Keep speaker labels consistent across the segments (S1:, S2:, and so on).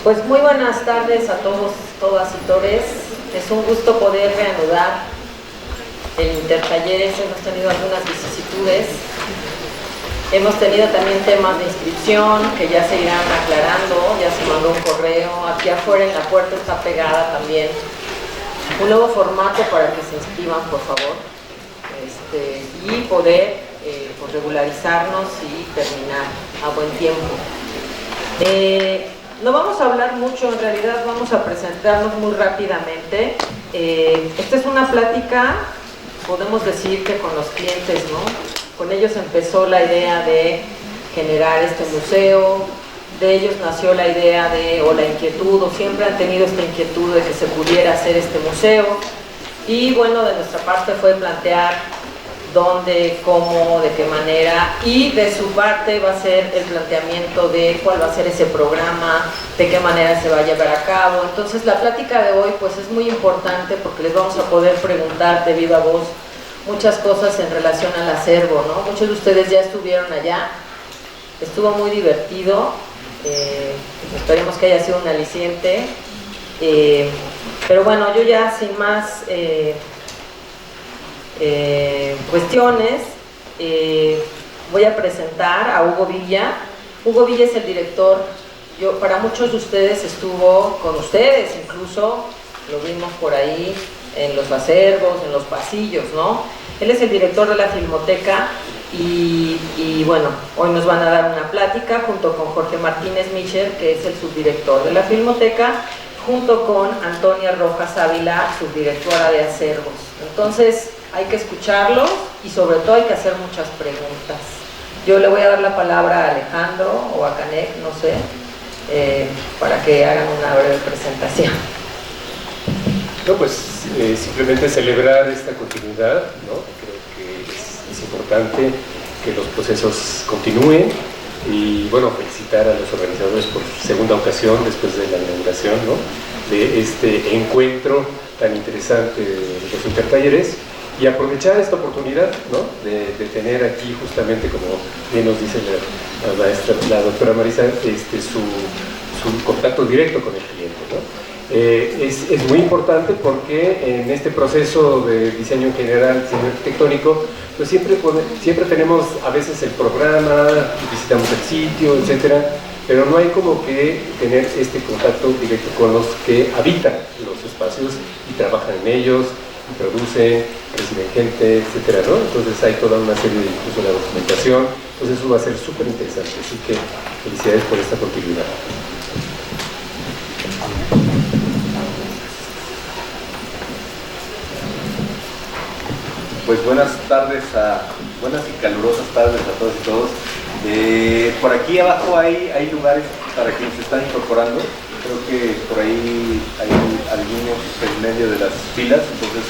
S1: Pues muy buenas tardes a todos, todas y tores. Es un gusto poder reanudar el Intertalleres. Hemos tenido algunas vicisitudes. Hemos tenido también temas de inscripción que ya se irán aclarando. Ya se mandó un correo. Aquí afuera en la puerta está pegada también un nuevo formato para que se inscriban, por favor. Y poder pues regularizarnos y terminar a buen tiempo. No vamos a hablar mucho, en realidad vamos a presentarnos muy rápidamente. Esta es una plática, podemos decir que con los clientes, ¿no? Con ellos empezó la idea de generar este museo, de ellos nació la idea o la inquietud, o siempre han tenido esta inquietud de que se pudiera hacer este museo. Y bueno, de nuestra parte fue plantear dónde, cómo, de qué manera, y de su parte va a ser el planteamiento de cuál va a ser ese programa, de qué manera se va a llevar a cabo. Entonces la plática de hoy pues es muy importante porque les vamos a poder preguntar de viva voz muchas cosas en relación al acervo, ¿no? Muchos de ustedes ya estuvieron allá, estuvo muy divertido, esperemos que haya sido un aliciente, pero bueno, yo ya sin más cuestiones, voy a presentar a Hugo Villa. Hugo Villa es el director. Para muchos de ustedes estuvo con ustedes, incluso lo vimos por ahí en los acervos, en los pasillos, ¿no? Él es el director de la Filmoteca y bueno, hoy nos van a dar una plática junto con Jorge Martínez Micher, que es el subdirector de la Filmoteca, junto con Antonia Rojas Ávila, subdirectora de acervos. Entonces hay que escucharlos y sobre todo hay que hacer muchas preguntas. Yo le voy a dar la palabra a Alejandro o a Canek, no sé, para que hagan una breve presentación.
S2: No, pues simplemente celebrar esta continuidad, ¿no? Creo que es importante que los procesos continúen y bueno, felicitar a los organizadores por segunda ocasión después de la inauguración, ¿no? De este encuentro tan interesante de los Intertalleres. Y aprovechar esta oportunidad, ¿no? de tener aquí justamente, como bien nos dice la maestra, la doctora Marisa, su contacto directo con el cliente, ¿no? Es muy importante porque en este proceso de diseño en general, diseño arquitectónico, pues siempre tenemos a veces el programa, visitamos el sitio, etcétera, pero no hay como que tener este contacto directo con los que habitan los espacios y trabajan en ellos, producen, reciben gente, etcétera, ¿no? Entonces hay toda una serie de incluso la documentación, entonces eso va a ser súper interesante, así que felicidades por esta continuidad.
S3: Pues buenas y calurosas tardes a todos y todos. Por aquí abajo hay lugares para quienes se están incorporando. Creo que por ahí hay algunos en medio de las filas, entonces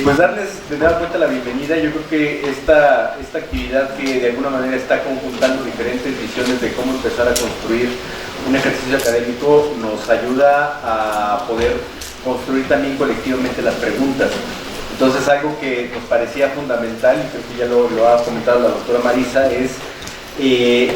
S3: pues darles de dar cuenta la bienvenida. Yo creo que esta actividad que de alguna manera está conjuntando diferentes visiones de cómo empezar a construir un ejercicio académico nos ayuda a poder construir también colectivamente las preguntas. Entonces algo que nos parecía fundamental, y creo que ya lo ha comentado la doctora Marisa, es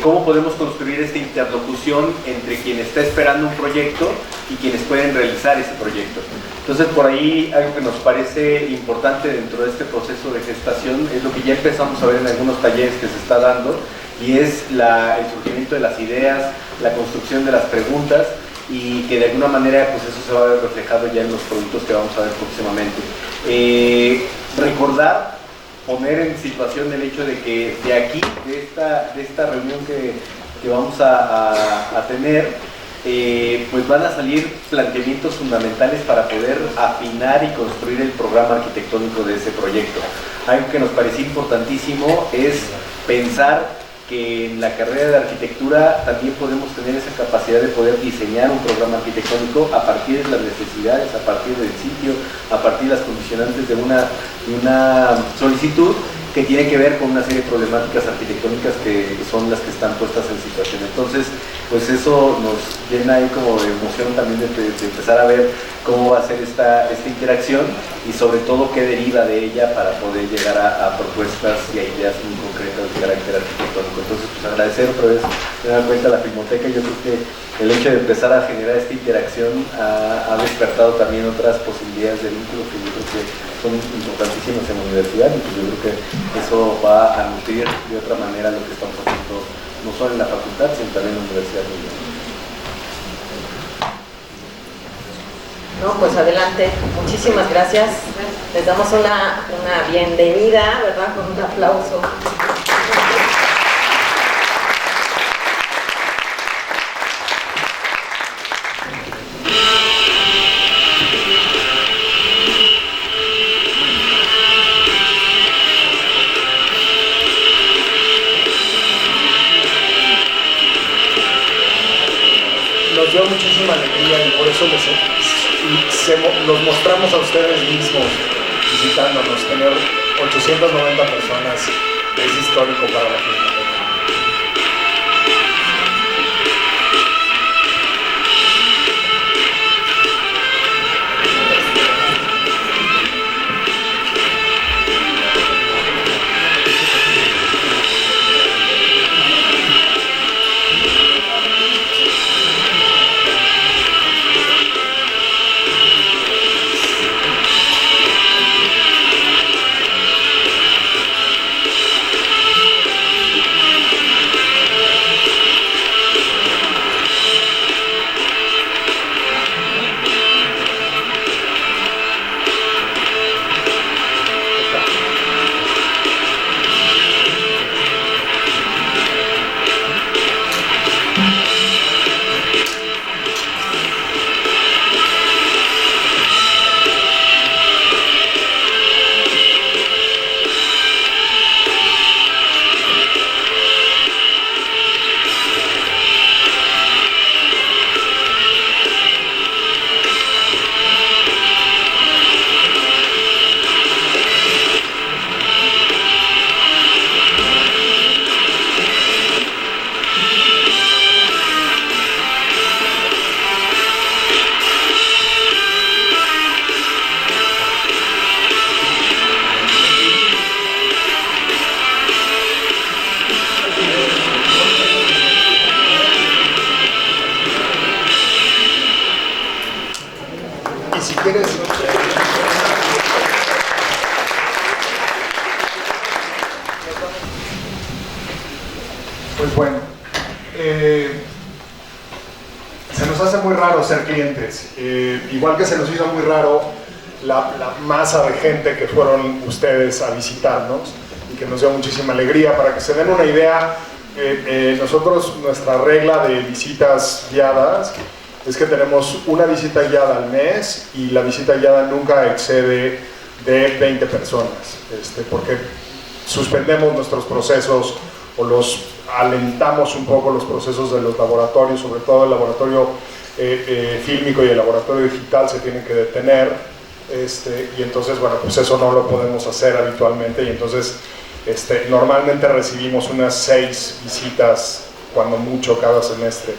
S3: cómo podemos construir esta interlocución entre quien está esperando un proyecto y quienes pueden realizar ese proyecto. Entonces por ahí algo que nos parece importante dentro de este proceso de gestación es lo que ya empezamos a ver en algunos talleres que se está dando, y es el surgimiento de las ideas, la construcción de las preguntas, y que de alguna manera pues eso se va a ver reflejado ya en los productos que vamos a ver próximamente. Recordar, poner en situación el hecho de que de aquí, de esta reunión que vamos a tener, pues van a salir planteamientos fundamentales para poder afinar y construir el programa arquitectónico de ese proyecto. Algo que nos parecía importantísimo es pensar que en la carrera de arquitectura también podemos tener esa capacidad de poder diseñar un programa arquitectónico a partir de las necesidades, a partir del sitio, a partir de las condicionantes de una solicitud que tiene que ver con una serie de problemáticas arquitectónicas que son las que están puestas en situación. Entonces, pues eso nos llena ahí como de emoción también de empezar a ver cómo va a ser esta interacción y sobre todo qué deriva de ella para poder llegar a propuestas y a ideas muy concretas de carácter arquitectónico. Entonces, pues agradecer otra vez de dar cuenta a la Filmoteca. Yo creo que el hecho de empezar a generar esta interacción ha despertado también otras posibilidades de vínculo que yo creo que son importantísimas en la universidad, y pues yo creo que eso va a nutrir de otra manera lo que estamos haciendo, no solo en la facultad, sino también en la universidad misma.
S1: No, pues adelante, muchísimas gracias. Les damos una bienvenida, ¿verdad? Con un aplauso.
S4: Nos dio muchísima alegría y por eso los mostramos a ustedes mismos visitándonos. Tener 890 personas es histórico para la Filmoteca. Si quieres, pues bueno, se nos hace muy raro ser clientes, igual que se nos hizo muy raro la masa de gente que fueron ustedes a visitarnos y que nos dio muchísima alegría. Para que se den una idea, nosotros, nuestra regla de visitas guiadas es que tenemos una visita guiada al mes y la visita guiada nunca excede de 20 personas, porque suspendemos nuestros procesos o los alentamos un poco los procesos de los laboratorios, sobre todo el laboratorio fílmico y el laboratorio digital se tienen que detener, y entonces, bueno, pues eso no lo podemos hacer habitualmente, y entonces normalmente recibimos unas 6 visitas, cuando mucho, cada semestre.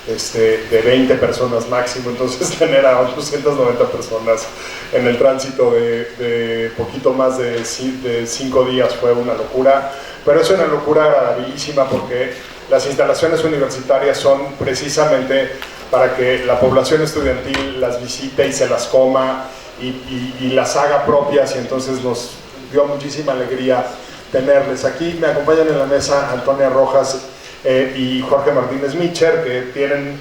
S4: De 20 personas máximo. Entonces tener a 890 personas en el tránsito de poquito más de 5 días fue una locura, pero es una locura agradabilísima porque las instalaciones universitarias son precisamente para que la población estudiantil las visite y se las coma y las haga propias, y entonces nos dio muchísima alegría tenerles aquí. Me acompañan en la mesa Antonia Rojas y Jorge Martínez Micher, que tienen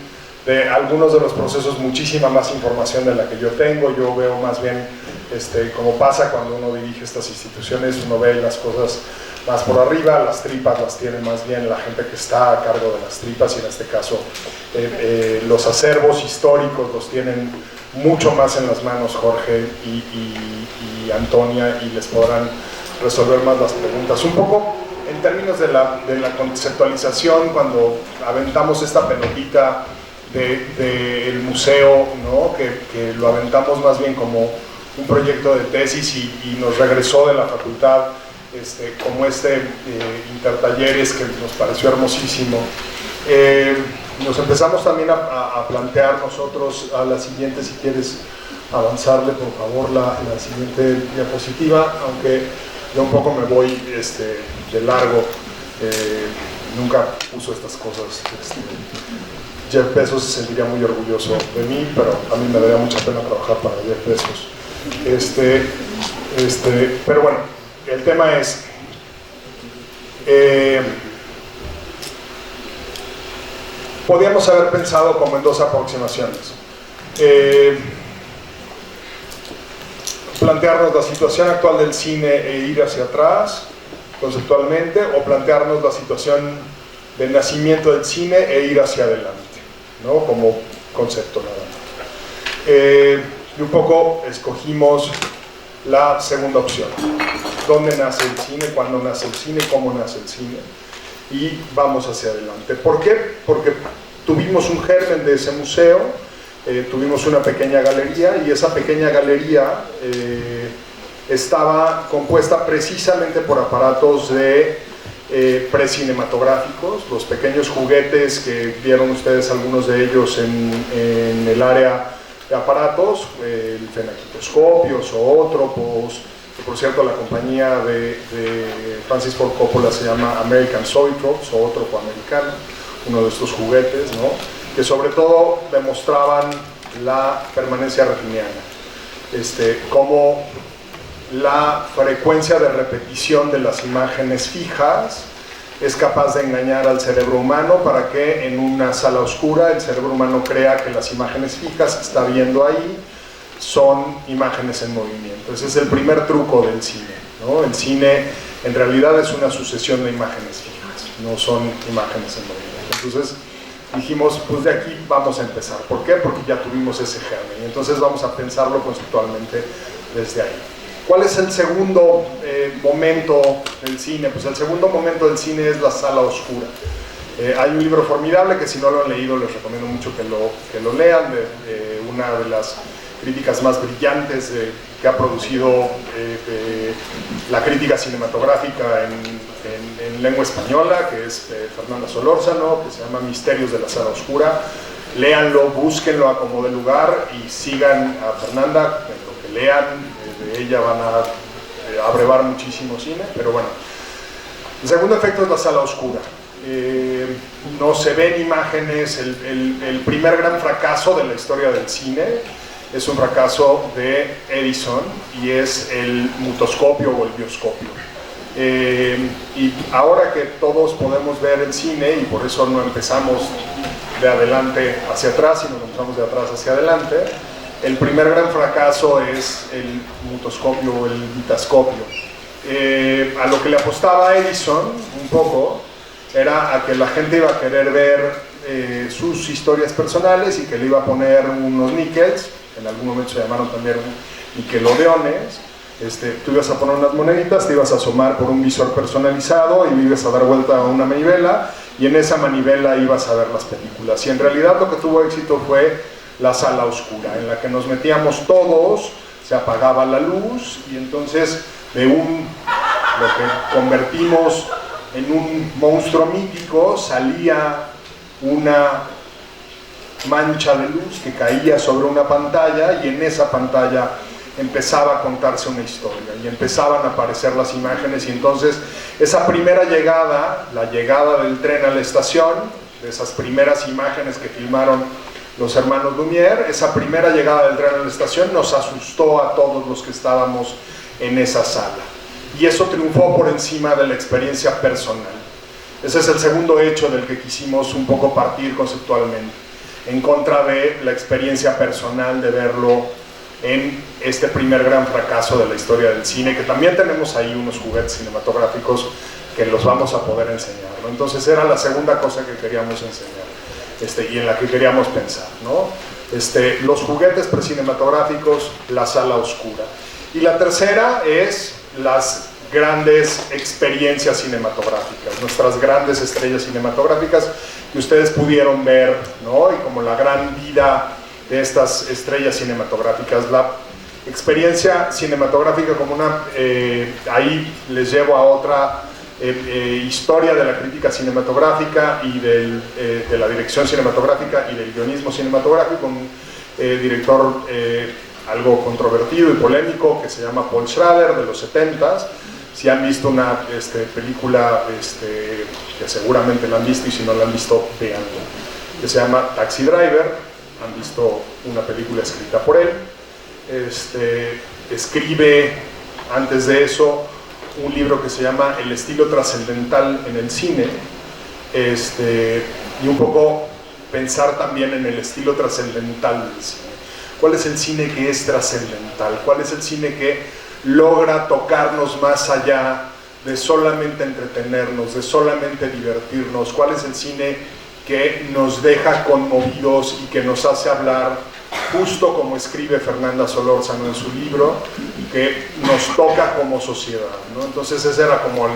S4: de algunos de los procesos muchísima más información de la que yo tengo. Yo veo más bien, como pasa cuando uno dirige estas instituciones, uno ve las cosas más por arriba, las tripas las tiene más bien la gente que está a cargo de las tripas, y en este caso los acervos históricos los tienen mucho más en las manos Jorge y Antonia, y les podrán resolver más las preguntas. Un poco en términos de la conceptualización, cuando aventamos esta pelotita del museo, ¿no? que lo aventamos más bien como un proyecto de tesis y nos regresó de la facultad como intertalleres que nos pareció hermosísimo. nos empezamos también a plantear nosotros a la siguiente, si quieres avanzarle por favor la siguiente diapositiva, aunque yo un poco me voy de largo, nunca uso estas cosas. Jeff Bezos se sentiría muy orgulloso de mí, pero a mí me daría mucha pena trabajar para Jeff Bezos. Pero bueno, el tema es podíamos haber pensado como en dos aproximaciones. Plantearnos la situación actual del cine e ir hacia atrás conceptualmente, o plantearnos la situación del nacimiento del cine e ir hacia adelante, ¿no? Como concepto nada más. Y un poco escogimos la segunda opción: ¿dónde nace el cine? ¿Cuándo nace el cine? ¿Cómo nace el cine? Y vamos hacia adelante. ¿Por qué? Porque tuvimos un germen de ese museo, tuvimos una pequeña galería, y esa pequeña galería estaba compuesta precisamente por aparatos de precinematográficos, los pequeños juguetes que vieron ustedes, algunos de ellos en el área de aparatos, el fenakitoscopio, zoótropos, que por cierto la compañía de Francis Ford Coppola se llama American Zoetrope, zoótropo americano, uno de estos juguetes, ¿no? Que sobre todo demostraban la permanencia retiniana, como la frecuencia de repetición de las imágenes fijas es capaz de engañar al cerebro humano para que en una sala oscura el cerebro humano crea que las imágenes fijas que está viendo ahí son imágenes en movimiento. Ese es el primer truco del cine, ¿no? El cine en realidad es una sucesión de imágenes fijas, no son imágenes en movimiento. Entonces dijimos, pues de aquí vamos a empezar. ¿Por qué? Porque ya tuvimos ese germen, y entonces vamos a pensarlo conceptualmente desde ahí. ¿Cuál es el segundo momento del cine? Pues el segundo momento del cine es la sala oscura. Hay un libro formidable que, si no lo han leído, les recomiendo mucho que lo lean, de una de las críticas más brillantes que ha producido la crítica cinematográfica en lengua española, que es Fernanda Solórzano, que se llama Misterios de la Sala Oscura. Léanlo, búsquenlo a como de lugar y sigan a Fernanda. En lo que lean de ella van a abrevar muchísimo cine, pero bueno. El segundo efecto es la sala oscura. No se ven imágenes. El primer gran fracaso de la historia del cine es un fracaso de Edison, y es el mutoscopio o el bioscopio. Y ahora que todos podemos ver el cine, y por eso no empezamos de adelante hacia atrás, sino que empezamos de atrás hacia adelante, el primer gran fracaso es el mutoscopio o el vitascopio. A lo que le apostaba Edison un poco era a que la gente iba a querer ver sus historias personales, y que le iba a poner unos níquels, en algún momento se llamaron también nickelodeones. Tú ibas a poner unas moneditas, te ibas a asomar por un visor personalizado y le ibas a dar vuelta a una manivela, y en esa manivela ibas a ver las películas. Y en realidad lo que tuvo éxito fue la sala oscura, en la que nos metíamos todos, se apagaba la luz, y entonces de lo que convertimos en un monstruo mítico salía una mancha de luz que caía sobre una pantalla, y en esa pantalla empezaba a contarse una historia y empezaban a aparecer las imágenes. Y entonces esa primera llegada, la llegada del tren a la estación, de esas primeras imágenes que filmaron los hermanos Lumière, esa primera llegada del tren a la estación nos asustó a todos los que estábamos en esa sala, y eso triunfó por encima de la experiencia personal. Ese es el segundo hecho del que quisimos un poco partir conceptualmente, en contra de la experiencia personal de verlo en este primer gran fracaso de la historia del cine, que también tenemos ahí unos juguetes cinematográficos que los vamos a poder enseñar, ¿no? Entonces era la segunda cosa que queríamos enseñar, y en la que queríamos pensar, ¿no? Los juguetes precinematográficos, la sala oscura. Y la tercera es las grandes experiencias cinematográficas, nuestras grandes estrellas cinematográficas que ustedes pudieron ver, ¿no? Y como la gran vida de estas estrellas cinematográficas, la experiencia cinematográfica como una, ahí les llevo a otra historia de la crítica cinematográfica y de la dirección cinematográfica y del guionismo cinematográfico, un director algo controvertido y polémico que se llama Paul Schrader, de los 70s. Si han visto una película, que seguramente la han visto, y si no la han visto, véanlo, que se llama Taxi Driver. Han visto una película escrita por él. Escribe, antes de eso, un libro que se llama El estilo trascendental en el cine, y un poco pensar también en el estilo trascendental del cine. ¿Cuál es el cine que es trascendental? ¿Cuál es el cine que logra tocarnos más allá de solamente entretenernos, de solamente divertirnos? ¿Cuál es el cine que nos deja conmovidos y que nos hace hablar, justo como escribe Fernanda Solórzano en su libro, que nos toca como sociedad, ¿no? Entonces esa era como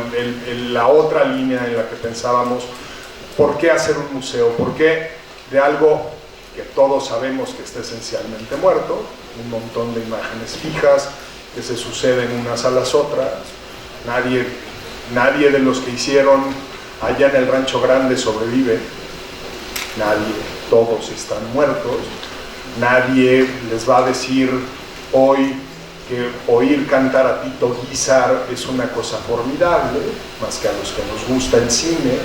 S4: la otra línea en la que pensábamos, ¿por qué hacer un museo? ¿Por qué de algo que todos sabemos que está esencialmente muerto, un montón de imágenes fijas que se suceden unas a las otras, nadie de los que hicieron allá en el Rancho Grande sobrevive, nadie, todos están muertos, nadie les va a decir hoy que oír cantar a Tito Guízar es una cosa formidable, más que a los que nos gusta el cine,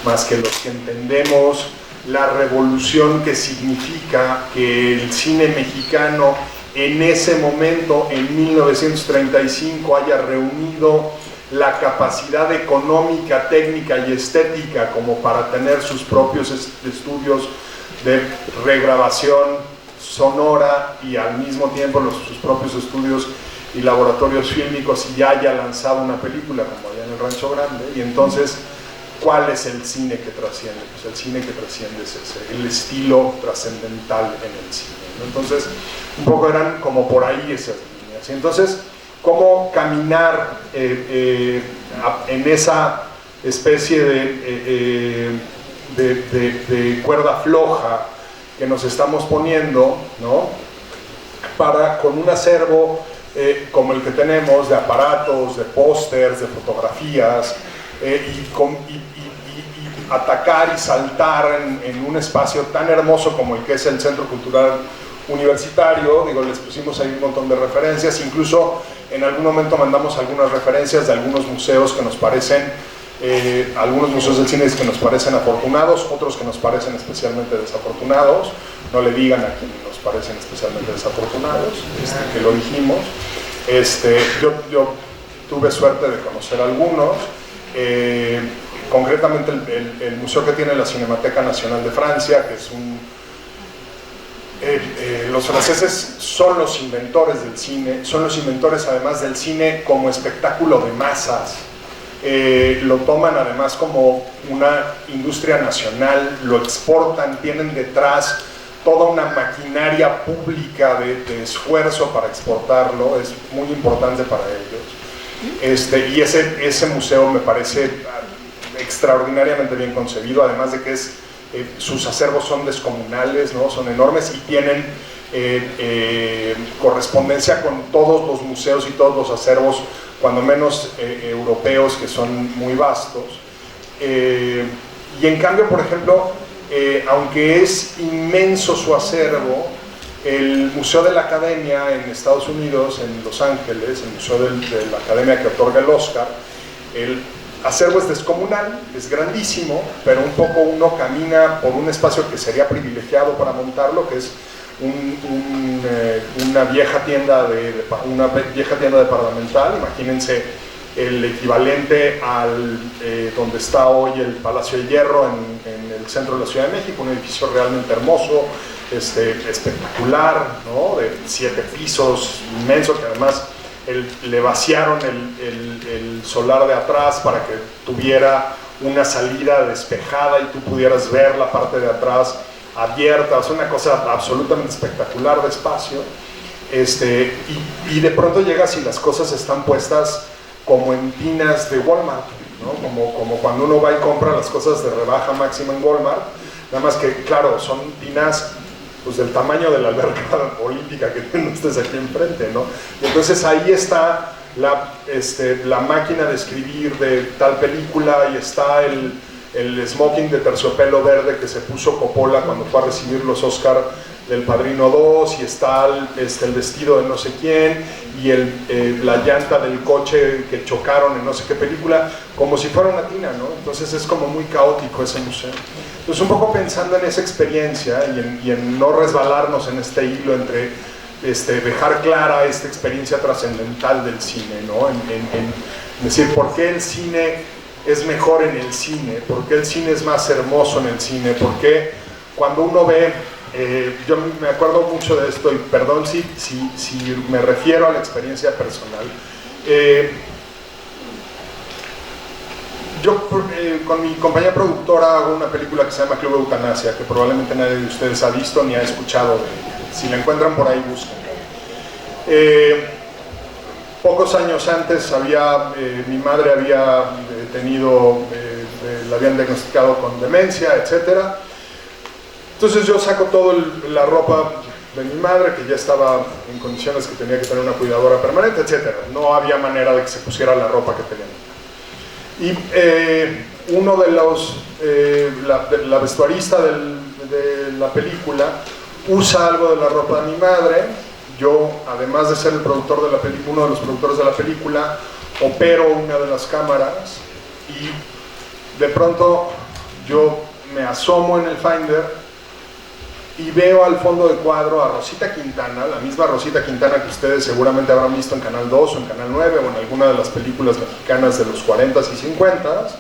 S4: más que los que entendemos la revolución que significa que el cine mexicano en ese momento, en 1935, haya reunido la capacidad económica, técnica y estética como para tener sus propios estudios de regrabación sonora y al mismo tiempo sus propios estudios y laboratorios fílmicos, y haya lanzado una película como allá en el Rancho Grande. Y entonces, ¿cuál es el cine que trasciende? Pues el cine que trasciende es ese, el estilo trascendental en el cine, ¿no? Entonces, un poco eran como por ahí esas líneas. Y entonces, ¿cómo caminar en esa especie de cuerda floja que nos estamos poniendo, ¿no? Para, con un acervo como el que tenemos, de aparatos, de pósters, de fotografías, y atacar y saltar en un espacio tan hermoso como el que es el Centro Cultural Universitario? Digo, les pusimos ahí un montón de referencias, incluso en algún momento mandamos algunas referencias de algunos museos que nos parecen, algunos museos del cine que nos parecen afortunados, otros que nos parecen especialmente desafortunados. No le digan a quienes nos parecen especialmente desafortunados, que lo dijimos. Yo tuve suerte de conocer algunos, concretamente el museo que tiene la Cinemateca Nacional de Francia, que es los franceses son los inventores del cine, son los inventores además del cine como espectáculo de masas. Lo toman además como una industria nacional, lo exportan, tienen detrás toda una maquinaria pública de esfuerzo para exportarlo, es muy importante para ellos. Y ese museo me parece extraordinariamente bien concebido, además de que sus acervos son descomunales, ¿no? Son enormes y tienen correspondencia con todos los museos y todos los acervos, cuando menos europeos, que son muy vastos. Y en cambio, por ejemplo, aunque es inmenso su acervo, el Museo de la Academia en Estados Unidos, en Los Ángeles, el Museo de la Academia que otorga el Oscar, el acervo es descomunal, es grandísimo, pero un poco uno camina por un espacio que sería privilegiado para montarlo, que es una vieja tienda departamental. Imagínense el equivalente al donde está hoy el Palacio de Hierro en el centro de la Ciudad de México, un edificio realmente hermoso, espectacular, ¿no? De 7 pisos, inmenso, que además le vaciaron el solar de atrás para que tuviera una salida despejada y tú pudieras ver la parte de atrás abierta. Es una cosa absolutamente espectacular de espacio, y de pronto llegas y las cosas están puestas como en tinas de Walmart, ¿no? Como cuando uno va y compra las cosas de rebaja máxima en Walmart, nada más que, claro, son tinas pues del tamaño de la alberca olímpica que tienen ustedes aquí enfrente, ¿no? Y entonces ahí está la máquina de escribir de tal película, y está el smoking de terciopelo verde que se puso Coppola cuando fue a recibir los Oscar del Padrino 2, y está el vestido de no sé quién, y la llanta del coche que chocaron en no sé qué película, como si fuera una tina, ¿no? Entonces es como muy caótico ese museo. Entonces, un poco pensando en esa experiencia y en no resbalarnos en este hilo entre dejar clara esta experiencia trascendental del cine, ¿no? En decir, ¿por qué el cine es mejor en el cine? ¿Por qué el cine es más hermoso en el cine? ¿Por qué cuando uno ve... yo me acuerdo mucho de esto, y perdón si me refiero a la experiencia personal. Yo con mi compañía productora hago una película que se llama Club Eutanasia, que probablemente nadie de ustedes ha visto ni ha escuchado de ella. Si la encuentran por ahí, busquen. Pocos años antes mi madre había la habían diagnosticado con demencia, etcétera. Entonces yo saco toda la ropa de mi madre, que ya estaba en condiciones que tenía que tener una cuidadora permanente, etc. No había manera de que se pusiera la ropa que tenía. Y uno de la vestuarista de la película usa algo de la ropa de mi madre. Yo, además de ser el productor de la película, uno de los productores de la película, opero una de las cámaras, y de pronto yo me asomo en el Finder y veo al fondo de cuadro a Rosita Quintana, la misma Rosita Quintana que ustedes seguramente habrán visto en Canal 2 o en Canal 9 o en alguna de las películas mexicanas de los 40s y 50s,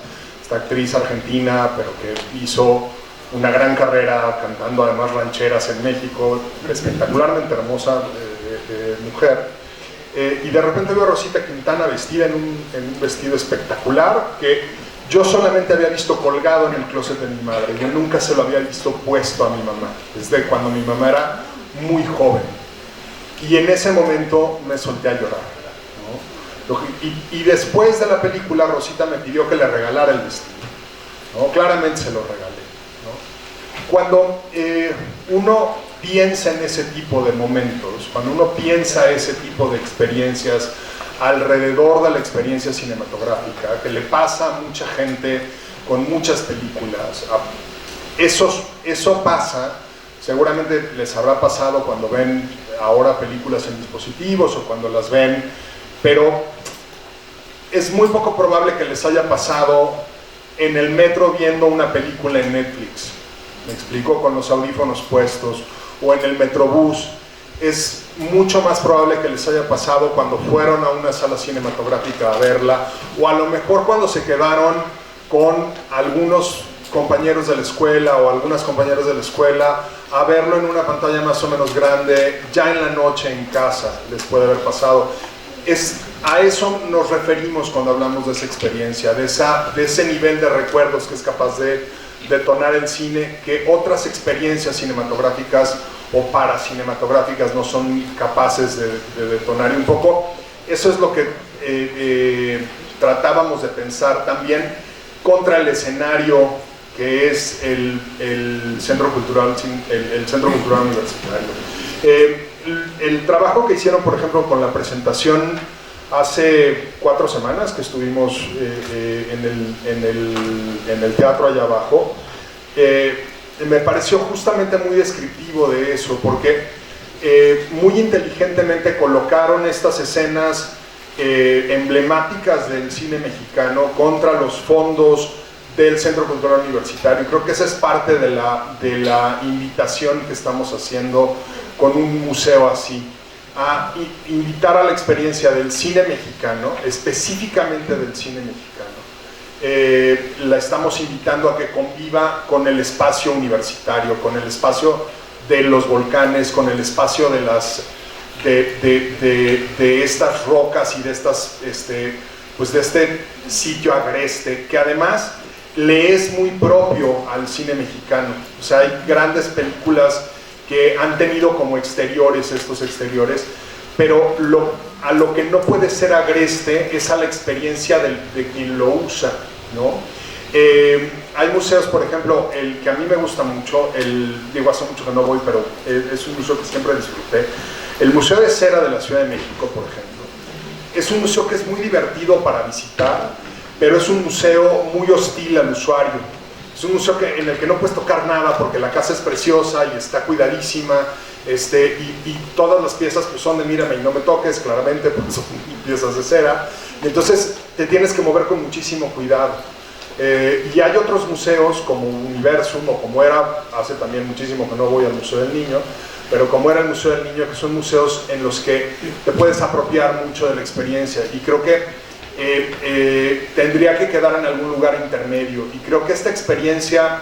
S4: esta actriz argentina, pero que hizo una gran carrera cantando además rancheras en México, espectacularmente hermosa mujer. Y de repente veo a Rosita Quintana vestida en un vestido espectacular que yo solamente había visto colgado en el closet de mi madre. Yo nunca se lo había visto puesto a mi mamá, desde cuando mi mamá era muy joven. Y en ese momento me solté a llorar, ¿no? Y después de la película, Rosita me pidió que le regalara el vestido, ¿no? Claramente se lo regalé, ¿no? Cuando uno piensa en ese tipo de momentos, cuando uno piensa ese tipo de experiencias alrededor de la experiencia cinematográfica, que le pasa a mucha gente con muchas películas, eso pasa, seguramente les habrá pasado cuando ven ahora películas en dispositivos o cuando las ven, pero es muy poco probable que les haya pasado en el metro viendo una película en Netflix, me explico, con los audífonos puestos, o en el metrobús. Es mucho más probable que les haya pasado cuando fueron a una sala cinematográfica a verla, o a lo mejor cuando se quedaron con algunos compañeros de la escuela o algunas compañeras de la escuela a verlo en una pantalla más o menos grande, ya en la noche en casa les puede haber pasado. A eso nos referimos cuando hablamos de esa experiencia, de ese nivel de recuerdos que es capaz de detonar el cine, que otras experiencias cinematográficas o paracinematográficas no son capaces de detonar. Y un poco eso es lo que tratábamos de pensar también contra el escenario que es el Centro Cultural Universitario. El trabajo que hicieron, por ejemplo, con la presentación hace 4 semanas que estuvimos en el teatro allá abajo, me pareció justamente muy descriptivo de eso, porque muy inteligentemente colocaron estas escenas emblemáticas del cine mexicano contra los fondos del Centro Cultural Universitario. Creo que esa es parte de la invitación que estamos haciendo con un museo así, a invitar a la experiencia del cine mexicano, específicamente del cine mexicano. La estamos invitando a que conviva con el espacio universitario, con el espacio de los volcanes, con el espacio de estas rocas y de este sitio agreste, que además le es muy propio al cine mexicano. O sea, hay grandes películas que han tenido como exteriores estos exteriores, pero a lo que no puede ser agreste es a la experiencia de quien lo usa, ¿no? Hay museos, por ejemplo, el que a mí me gusta mucho, digo, hace mucho que no voy, pero es un museo que siempre disfruté, el Museo de Cera de la Ciudad de México, por ejemplo. es un museo que es muy divertido para visitar, pero es un museo muy hostil al usuario. Es un museo en el que no puedes tocar nada porque la casa es preciosa y está cuidadísima, y todas las piezas pues son de mírame y no me toques, claramente, porque son piezas de cera, y entonces te tienes que mover con muchísimo cuidado. Y hay otros museos como Universum, o como era, hace también muchísimo que no voy al Museo del Niño, pero como era el Museo del Niño, que son museos en los que te puedes apropiar mucho de la experiencia, y creo que tendría que quedar en algún lugar intermedio, y creo que esta experiencia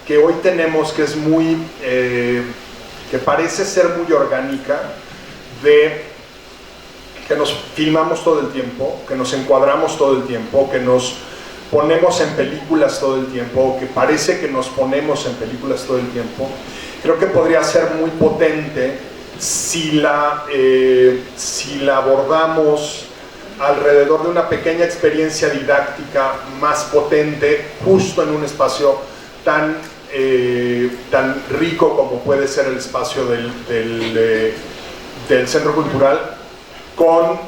S4: que hoy tenemos, que es muy, que parece ser muy orgánica, de que nos filmamos todo el tiempo, que nos encuadramos todo el tiempo, que nos ponemos en películas todo el tiempo, que parece que nos ponemos en películas todo el tiempo, creo que podría ser muy potente si la abordamos alrededor de una pequeña experiencia didáctica más potente, justo en un espacio tan rico como puede ser el espacio del Centro Cultural, con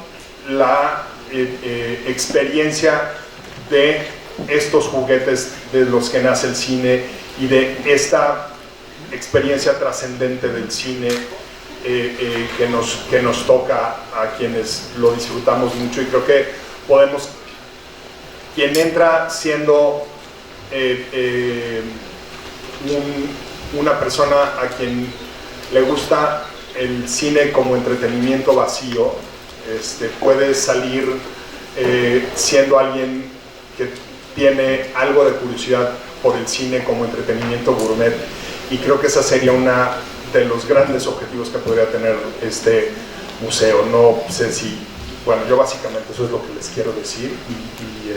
S4: la experiencia de estos juguetes de los que nace el cine y de esta experiencia trascendente del cine que nos toca a quienes lo disfrutamos mucho. Y creo que podemos, quien entra siendo una persona a quien le gusta el cine como entretenimiento vacío, puede salir siendo alguien que tiene algo de curiosidad por el cine como entretenimiento gourmet, y creo que esa sería una de los grandes objetivos que podría tener este museo. No sé si, bueno, yo básicamente eso es lo que les quiero decir, y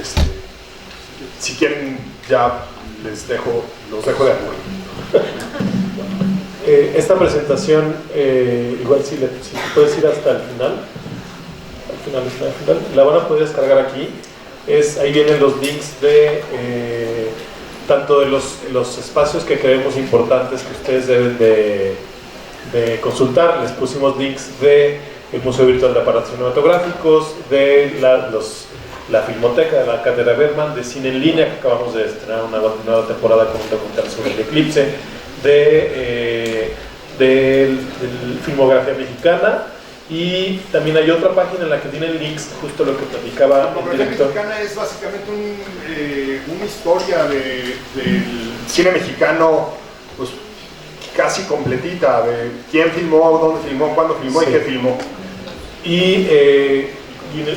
S4: si quieren ya los dejo de acuerdo.
S5: Esta presentación, igual si puedes ir hasta el final, la van a poder descargar aquí. Ahí vienen los links de tanto de los espacios que creemos importantes que ustedes deben de consultar. Les pusimos links del Museo Virtual de Aparatos Cinematográficos, de la Filmoteca, de la Cátedra Bergman, de Cine en Línea, que acabamos de estrenar una nueva temporada con un documental sobre el eclipse, de Filmografía Mexicana. Y también hay otra página en la que tienen links, justo lo que platicaba el director.
S4: La Mexicana es básicamente una historia del cine mexicano, pues casi completita, de quién filmó, dónde filmó, cuándo filmó, sí, y qué filmó.
S5: Y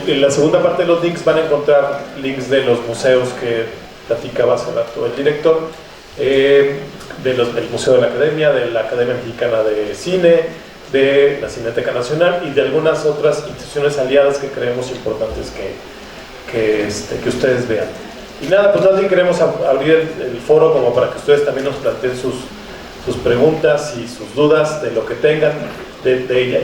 S5: en la segunda parte de los links van a encontrar links de los museos que platicaba hace rato el director, del Museo de la Academia, de la Academia Mexicana de Cine, de la Cineteca Nacional y de algunas otras instituciones aliadas que creemos importantes que ustedes vean. Y nada, pues más bien queremos abrir el foro como para que ustedes también nos planteen sus preguntas y sus dudas de lo que tengan de ella.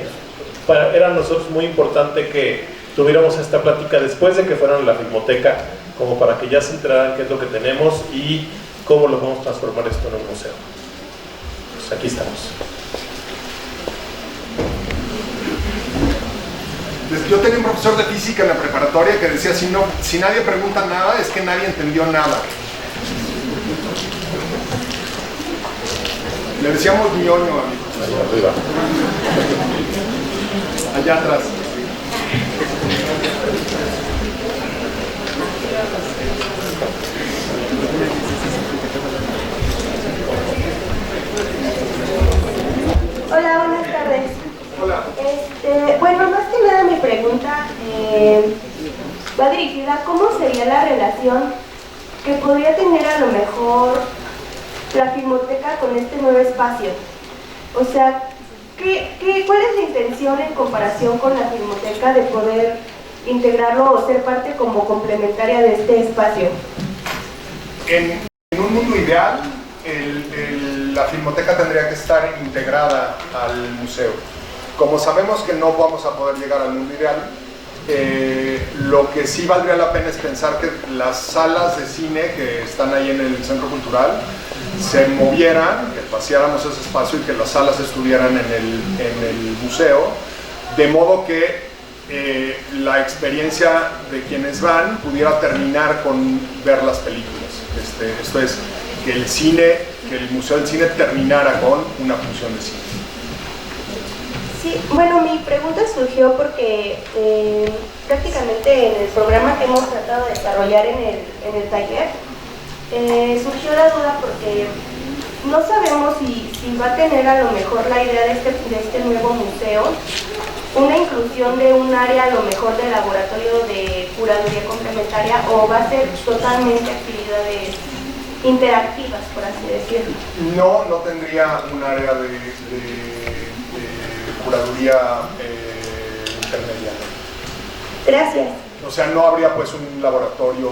S5: Era a nosotros muy importante que tuviéramos esta plática después de que fueran a la Filmoteca, como para que ya se enteraran qué es lo que tenemos y cómo lo vamos a transformar esto en un museo. Pues aquí estamos.
S4: Yo tenía un profesor de física en la preparatoria que decía, si nadie pregunta nada, es que nadie entendió nada. Le decíamos ñoño a mi profesor.
S5: Allá arriba.
S4: Allá atrás.
S6: Hola, buenas tardes.
S4: Hola.
S6: Bueno, más que nada mi pregunta va dirigida a cómo sería la relación que podría tener a lo mejor la Filmoteca con este nuevo espacio. O sea, ¿cuál es la intención en comparación con la Filmoteca de poder integrarlo o ser parte como complementaria de este espacio?
S4: En un mundo ideal, la Filmoteca tendría que estar integrada al museo. Como sabemos que no vamos a poder llegar al mundo ideal, lo que sí valdría la pena es pensar que las salas de cine que están ahí en el Centro Cultural se movieran, que paseáramos ese espacio y que las salas estuvieran en el museo, de modo que la experiencia de quienes van pudiera terminar con ver las películas. Esto es, que el Museo del Cine terminara con una función de cine.
S6: Sí, bueno, mi pregunta surgió porque prácticamente en el programa que hemos tratado de desarrollar en el taller, surgió la duda porque no sabemos si va a tener a lo mejor la idea de este nuevo museo una inclusión de un área a lo mejor de laboratorio de curaduría complementaria, o va a ser totalmente actividades interactivas, por así decirlo.
S4: No tendría un área de curaduría intermedia.
S6: Gracias.
S4: O sea, no habría pues un laboratorio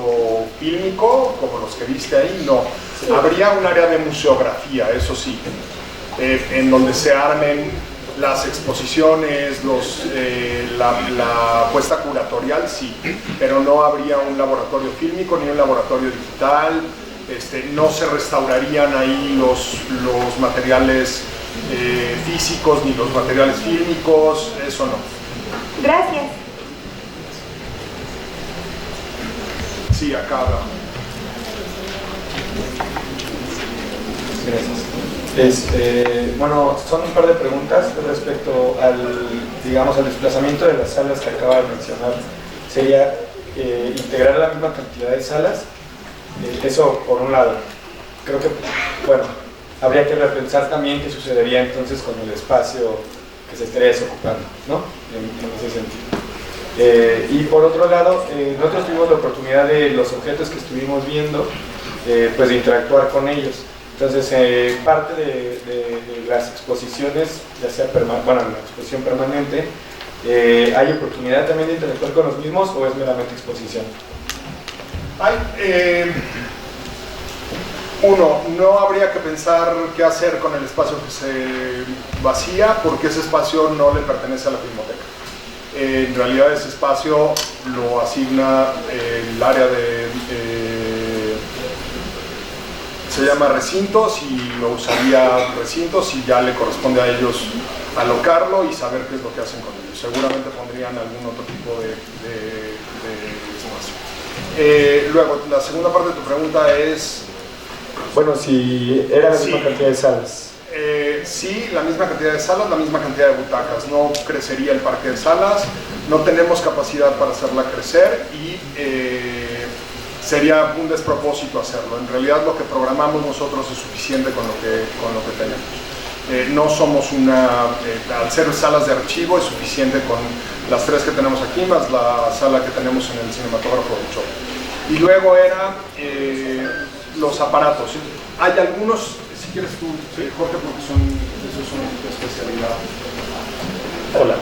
S4: fílmico como los que viste ahí, no.
S6: Sí.
S4: Habría un área de museografía, eso sí, en donde se armen las exposiciones, la puesta curatorial, sí, pero no habría un laboratorio fílmico ni un laboratorio digital. No se restaurarían ahí los materiales físicos ni los materiales fílmicos, eso no.
S6: Gracias.
S4: Sí, acá abajo.
S7: Gracias. Bueno, son un par de preguntas respecto al desplazamiento de las salas que acaba de mencionar. Sería integrar la misma cantidad de salas. Eso por un lado. Creo que, bueno, habría que repensar también qué sucedería entonces con el espacio que se estaría desocupando, ¿no? En ese sentido. Y por otro lado, nosotros tuvimos la oportunidad de los objetos que estuvimos viendo, pues de interactuar con ellos. Entonces, parte de las exposiciones, ya sea en la exposición permanente, ¿hay oportunidad también de interactuar con los mismos o es meramente exposición?
S4: No habría que pensar qué hacer con el espacio que se vacía, porque ese espacio no le pertenece a la Filmoteca. En realidad ese espacio lo asigna el área se llama recintos, y lo usaría recintos, y ya le corresponde a ellos alocarlo y saber qué es lo que hacen con ellos. Seguramente pondrían algún otro tipo de espacio. Luego, la segunda parte de tu pregunta es...
S7: Bueno, si era la misma cantidad de salas.
S4: Sí, la misma cantidad de salas, la misma cantidad de butacas. No crecería el parque de salas, no tenemos capacidad para hacerla crecer y sería un despropósito hacerlo. En realidad lo que programamos nosotros es suficiente con lo que tenemos. No somos al ser salas de archivo es suficiente con las 3 que tenemos aquí, más la sala que tenemos en el cinematógrafo del Chopo. Y luego era los aparatos. Hay algunos, si quieres tú, Jorge, porque esos son tu especialidad.
S5: Hola.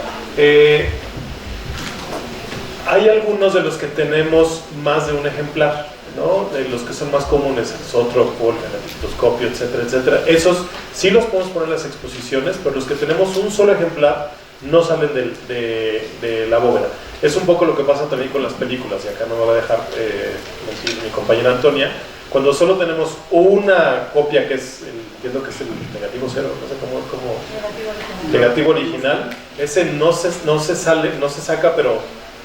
S5: Hay algunos de los que tenemos más de un ejemplar, ¿no? De los que son más comunes, el zootrópico, el genetoscopio, etcétera, etcétera. Esos sí los podemos poner en las exposiciones, pero los que tenemos un solo ejemplar no salen de la bóveda. Es un poco lo que pasa también con las películas, y acá no me va a dejar mentir mi compañera Antonia. Cuando solo tenemos una copia, que es entiendo que es el negativo cero, no sé cómo negativo original, ese no se saca, pero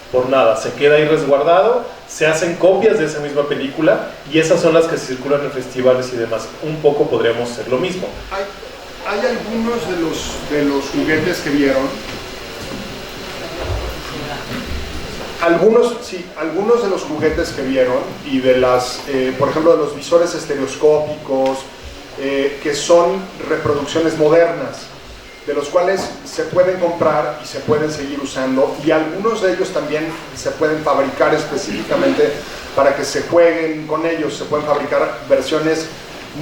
S5: por nada, se queda ahí resguardado, se hacen copias de esa misma película y esas son las que se circulan en festivales y demás. Un poco podríamos hacer lo mismo.
S4: Hay algunos de los juguetes que vieron. Algunos de los juguetes que vieron y de por ejemplo, de los visores estereoscópicos, que son reproducciones modernas, de los cuales se pueden comprar y se pueden seguir usando, y algunos de ellos también se pueden fabricar específicamente para que se jueguen con ellos. Se pueden fabricar versiones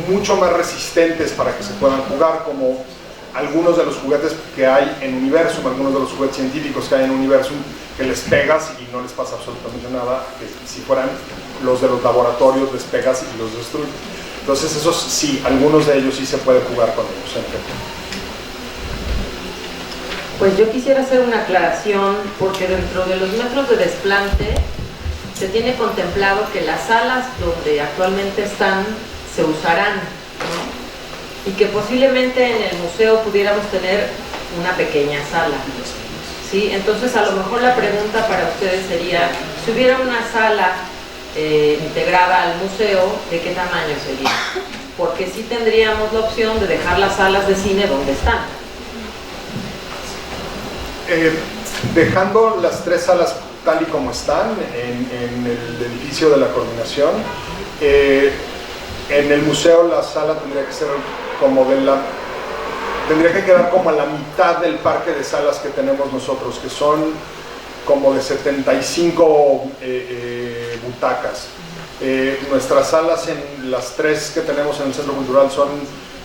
S4: mucho más resistentes para que se puedan jugar, como algunos de los juguetes que hay en Universum, algunos de los juguetes científicos que hay en Universum, que les pegas y no les pasa absolutamente nada, que si fueran los de los laboratorios les pegas y los destruyes. Entonces esos sí, algunos de ellos sí se puede jugar con ellos, en efecto.
S1: Pues yo quisiera hacer una aclaración, porque dentro de los metros de desplante se tiene contemplado que las salas donde actualmente están se usarán, ¿no? Y que posiblemente en el museo pudiéramos tener una pequeña sala. ¿sí? Entonces a lo mejor la pregunta para ustedes sería, si hubiera una sala integrada al museo, ¿de qué tamaño sería? Porque sí tendríamos la opción de dejar las salas de cine donde están.
S4: Dejando las 3 salas tal y como están en el edificio de la coordinación, en el museo la sala tendría que ser como tendría que quedar como a la mitad del parque de salas que tenemos nosotros, que son como de 75 butacas. Nuestras salas en las 3 que tenemos en el Centro Cultural son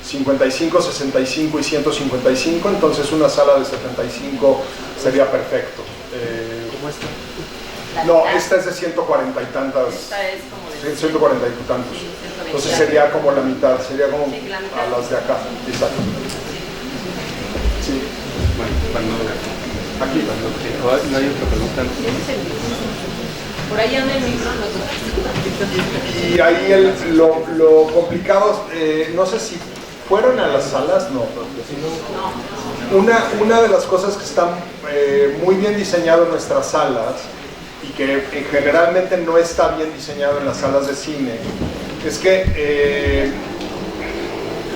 S4: 55, 65 y 155, entonces una sala de 75 sería perfecto.
S2: ¿Cómo está?
S4: No, esta es de 140 y tantas.
S1: Esta es como de
S4: 140 y tantos.
S1: Sí, 120.
S4: Entonces sería como la mitad, sería como
S1: Sí, la mitad.
S4: a las de acá. Exacto. Sí.
S2: Bueno,
S4: Aquí.
S2: no hay otra pregunta.
S1: Por ahí anda el micro,
S4: Y ahí lo complicado, no sé si fueron a las salas, no. Una de las cosas que están muy bien diseñado en nuestras salas y que generalmente no está bien diseñado en las salas de cine es que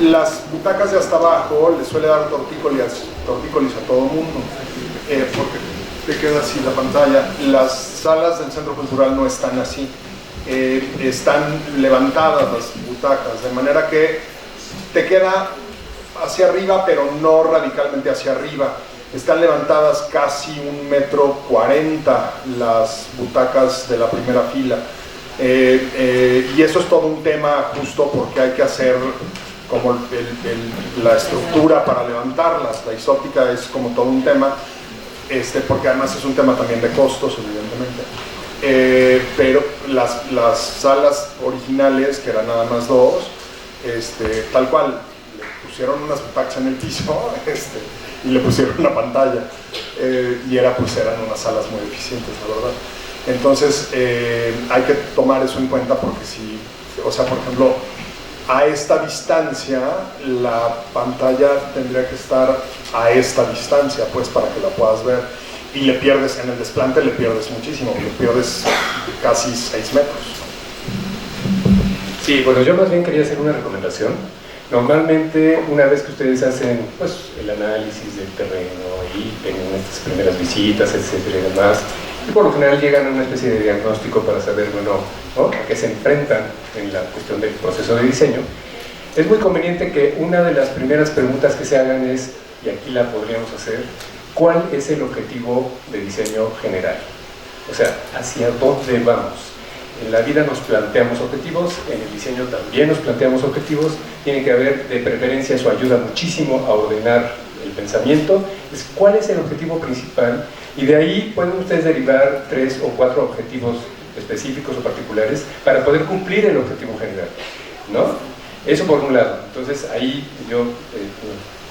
S4: las butacas de hasta abajo les suele dar tortícolis a todo el mundo, porque te queda así la pantalla. Las salas del Centro Cultural no están así, están levantadas las butacas, de manera que te queda hacia arriba, pero no radicalmente hacia arriba. Están levantadas casi 1,40 metros las butacas de la primera fila. Y eso es todo un tema justo porque hay que hacer como la estructura para levantarlas. La isóptica es como todo un tema, porque además es un tema también de costos, evidentemente. Pero las salas originales, que eran nada más 2, tal cual, le pusieron unas butacas en el piso y le pusieron una pantalla. Y eran unas salas muy eficientes, la verdad. Entonces hay que tomar eso en cuenta porque si, o sea, por ejemplo, a esta distancia la pantalla tendría que estar a esta distancia, pues, para que la puedas ver, y le pierdes, en el desplante le pierdes muchísimo, le pierdes casi 6 metros.
S2: Sí, bueno, yo más bien quería hacer una recomendación. Normalmente, una vez que ustedes hacen pues, el análisis del terreno y tienen estas primeras visitas, etcétera y demás, y por lo general llegan a una especie de diagnóstico para saber, bueno, ¿no?, a qué se enfrentan en la cuestión del proceso de diseño, es muy conveniente que una de las primeras preguntas que se hagan es, y aquí la podríamos hacer, ¿cuál es el objetivo de diseño general? O sea, ¿hacia dónde vamos? En la vida nos planteamos objetivos, en el diseño también nos planteamos objetivos, tiene que haber, de preferencia, eso ayuda muchísimo a ordenar el pensamiento, es cuál es el objetivo principal, y de ahí pueden ustedes derivar 3 o 4 objetivos específicos o particulares para poder cumplir el objetivo general, ¿no? Eso por un lado. Entonces ahí yo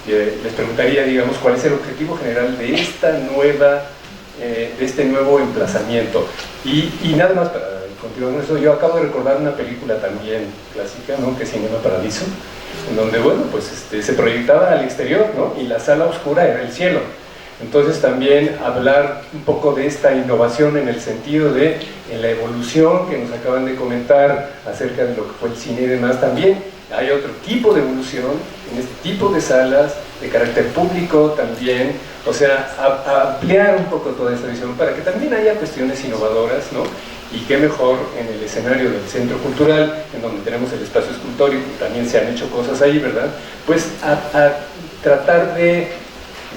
S2: les preguntaría, digamos, cuál es el objetivo general de esta nueva, de este nuevo emplazamiento, y nada más para continuar con eso. Yo acabo de recordar una película también clásica, ¿no?, que es Cinema Paradiso, en donde, bueno, pues se proyectaba al exterior, ¿no?, y la sala oscura era el cielo. Entonces también hablar un poco de esta innovación en el sentido de en la evolución que nos acaban de comentar acerca de lo que fue el cine y demás, también hay otro tipo de evolución en este tipo de salas de carácter público también, o sea, ampliar un poco toda esta visión para que también haya cuestiones innovadoras, ¿no? Y qué mejor en el escenario del Centro Cultural, en donde tenemos el espacio escultórico, también se han hecho cosas ahí, ¿verdad? Pues a tratar de,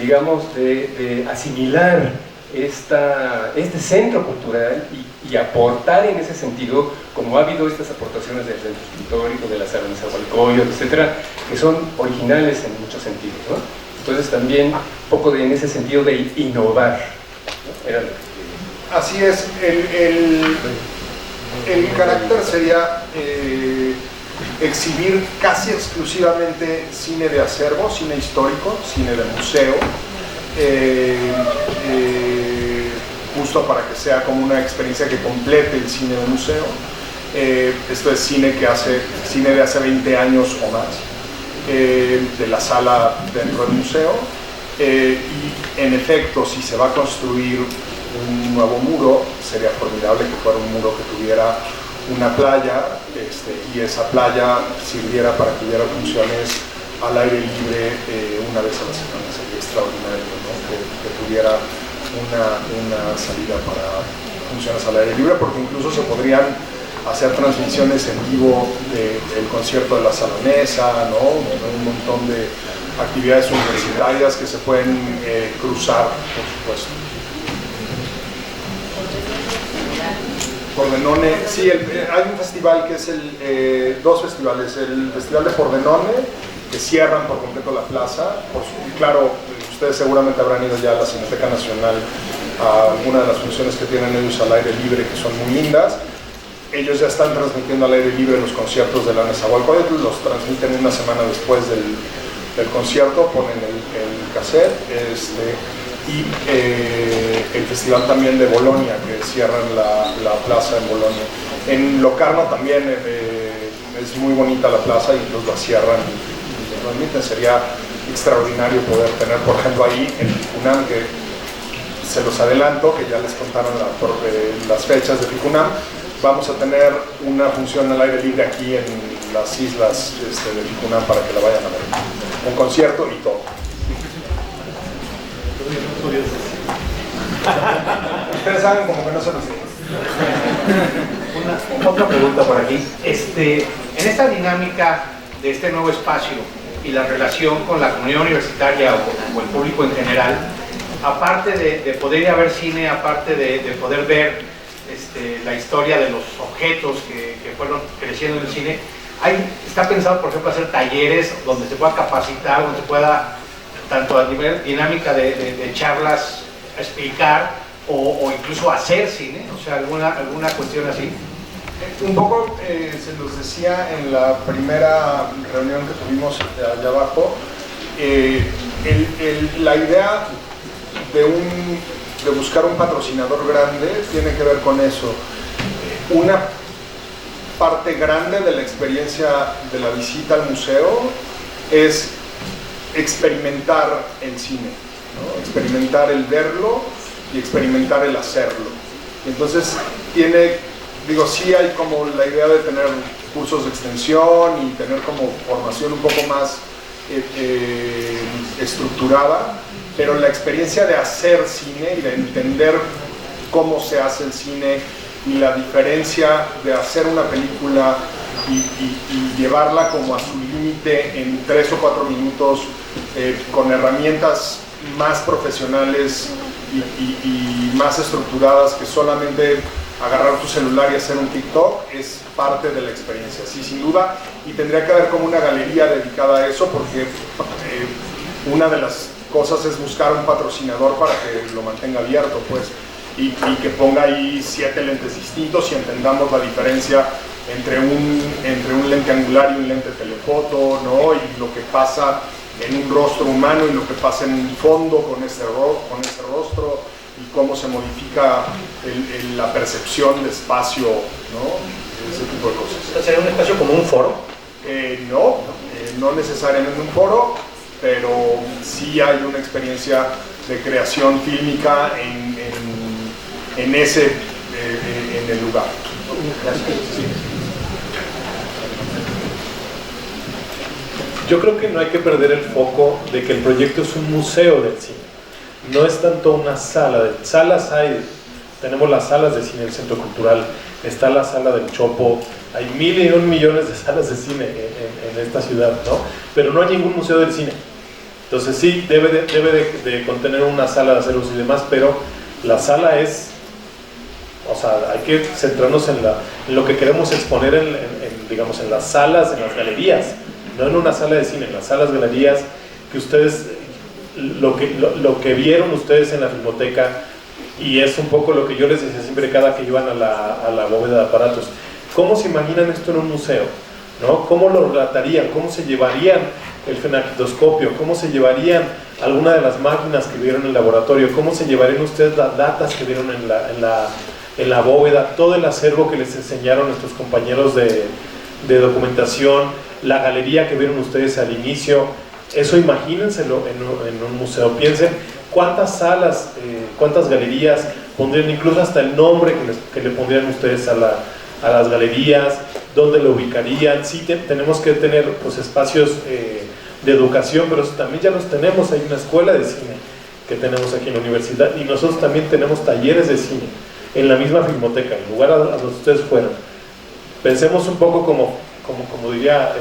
S2: digamos, de asimilar este centro cultural y aportar en ese sentido, como ha habido estas aportaciones del Centro Escultórico, de la Sala Nezahualcóyotl, etcétera, que son originales en muchos sentidos, ¿no? Entonces también un poco en ese sentido de innovar, ¿no? Era lo que...
S4: Así es, el carácter sería exhibir casi exclusivamente cine de acervo, cine histórico, cine de museo, justo para que sea como una experiencia que complete el cine de museo. Esto es cine de hace 20 años o más, de la sala dentro del museo. Y en efecto, si se va a construir un nuevo muro, sería formidable que fuera un muro que tuviera una playa y esa playa sirviera para que hubiera funciones al aire libre una vez a la semana. Sería extraordinario, ¿no? que tuviera una salida para funciones al aire libre, porque incluso se podrían hacer transmisiones en vivo del concierto de la Salonesa, ¿no? Un montón de actividades universitarias que se pueden cruzar, por supuesto. Pordenone, sí, hay un festival que es dos festivales, el Festival de Pordenone, que cierran por completo la plaza. Claro, ustedes seguramente habrán ido ya a la Cineteca Nacional a alguna de las funciones que tienen ellos al aire libre, que son muy lindas. Ellos ya están transmitiendo al aire libre los conciertos de la Nezahualcóyotl, los transmiten una semana después del concierto, ponen el cassette, y el festival también de Bolonia, que cierran la plaza en Bolonia. En Locarno también es muy bonita la plaza y entonces la cierran y lo transmiten. Sería extraordinario poder tener, por ejemplo, ahí en Ficunam, que se los adelanto, que ya les contaron las fechas de Ficunam. Vamos a tener una función al aire libre aquí en las islas de Ficunam para que la vayan a ver. Un concierto y todo. Ustedes saben como que no se los digo.
S8: Otra pregunta por aquí. En esta dinámica de este nuevo espacio y la relación con la comunidad universitaria o el público en general, aparte de poder ir a ver cine, aparte de poder ver la historia de los objetos que fueron creciendo en el cine, está pensado, por ejemplo, hacer talleres donde se pueda capacitar, donde se pueda, tanto a nivel dinámica de charlas, explicar o incluso hacer cine, o sea, alguna cuestión así.
S4: Un poco se los decía en la primera reunión que tuvimos allá abajo, la idea de buscar un patrocinador grande tiene que ver con eso. Una parte grande de la experiencia de la visita al museo es experimentar el cine, ¿no? Experimentar el verlo y experimentar el hacerlo. Entonces sí hay como la idea de tener cursos de extensión y tener como formación un poco más estructurada, pero la experiencia de hacer cine y de entender cómo se hace el cine y la diferencia de hacer una película y llevarla como a su límite en 3 o 4 minutos con herramientas más profesionales y más estructuradas que solamente agarrar tu celular y hacer un TikTok, es parte de la experiencia, sí, sin duda, y tendría que haber como una galería dedicada a eso, porque una de las cosas es buscar un patrocinador para que lo mantenga abierto, pues, y que ponga ahí 7 lentes distintos y entendamos la diferencia entre un lente angular y un lente telefoto, ¿no? Y lo que pasa en un rostro humano y lo que pasa en un fondo con ese rostro, y cómo se modifica la percepción de espacio, ¿no? Ese tipo de cosas.
S8: ¿Sería un espacio como un foro?
S4: No necesariamente un foro, pero sí hay una experiencia de creación fílmica en el lugar. Sí.
S5: Yo creo que no hay que perder el foco de que el proyecto es un museo del cine. No es tanto una sala. Salas hay, tenemos las salas de cine del Centro Cultural, está la sala del Chopo, hay 1.000 millones de salas de cine en esta ciudad, ¿no? Pero no hay ningún museo del cine. Entonces sí, debe de contener una sala de acervos y demás, pero la sala es, o sea, hay que centrarnos en lo que queremos exponer digamos, en las salas, en las galerías, no en una sala de cine, en las salas, galerías, que ustedes, lo que vieron ustedes en la Filmoteca, y es un poco lo que yo les decía siempre cada que iban a la bóveda de aparatos. ¿Cómo se imaginan esto en un museo? ¿No? ¿Cómo lo relatarían? ¿Cómo se llevarían el fenakitoscopio? ¿Cómo se llevarían alguna de las máquinas que vieron en el laboratorio? ¿Cómo se llevarían ustedes las datas que vieron en la bóveda? Todo el acervo que les enseñaron nuestros compañeros de documentación, la galería que vieron ustedes al inicio. Eso imagínenselo en un museo. Piensen cuántas salas, cuántas galerías pondrían, incluso hasta el nombre que le pondrían ustedes a las galerías, dónde lo ubicarían. Sí, tenemos que tener pues, espacios de educación, pero también ya los tenemos. Hay una escuela de cine que tenemos aquí en la universidad y nosotros también tenemos talleres de cine en la misma Filmoteca, en lugar a donde ustedes fueran. Pensemos un poco como diría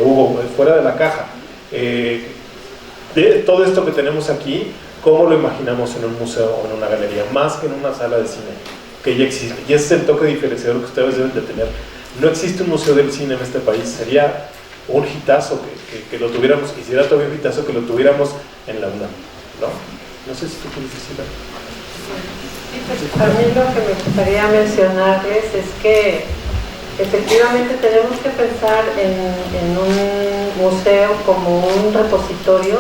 S5: Hugo, fuera de la caja. De todo esto que tenemos aquí, ¿cómo lo imaginamos en un museo o en una galería? Más que en una sala de cine, que ya existe. Y ese es el toque diferenciador que ustedes deben de tener. No existe un museo del cine en este país. Sería un hitazo que lo tuviéramos, y sería todavía un hitazo que lo tuviéramos en la UNAM, ¿no? No sé si tú quieres decir algo.
S1: Sí, pues a mí lo que me gustaría mencionarles es que efectivamente tenemos que pensar en un museo como un repositorio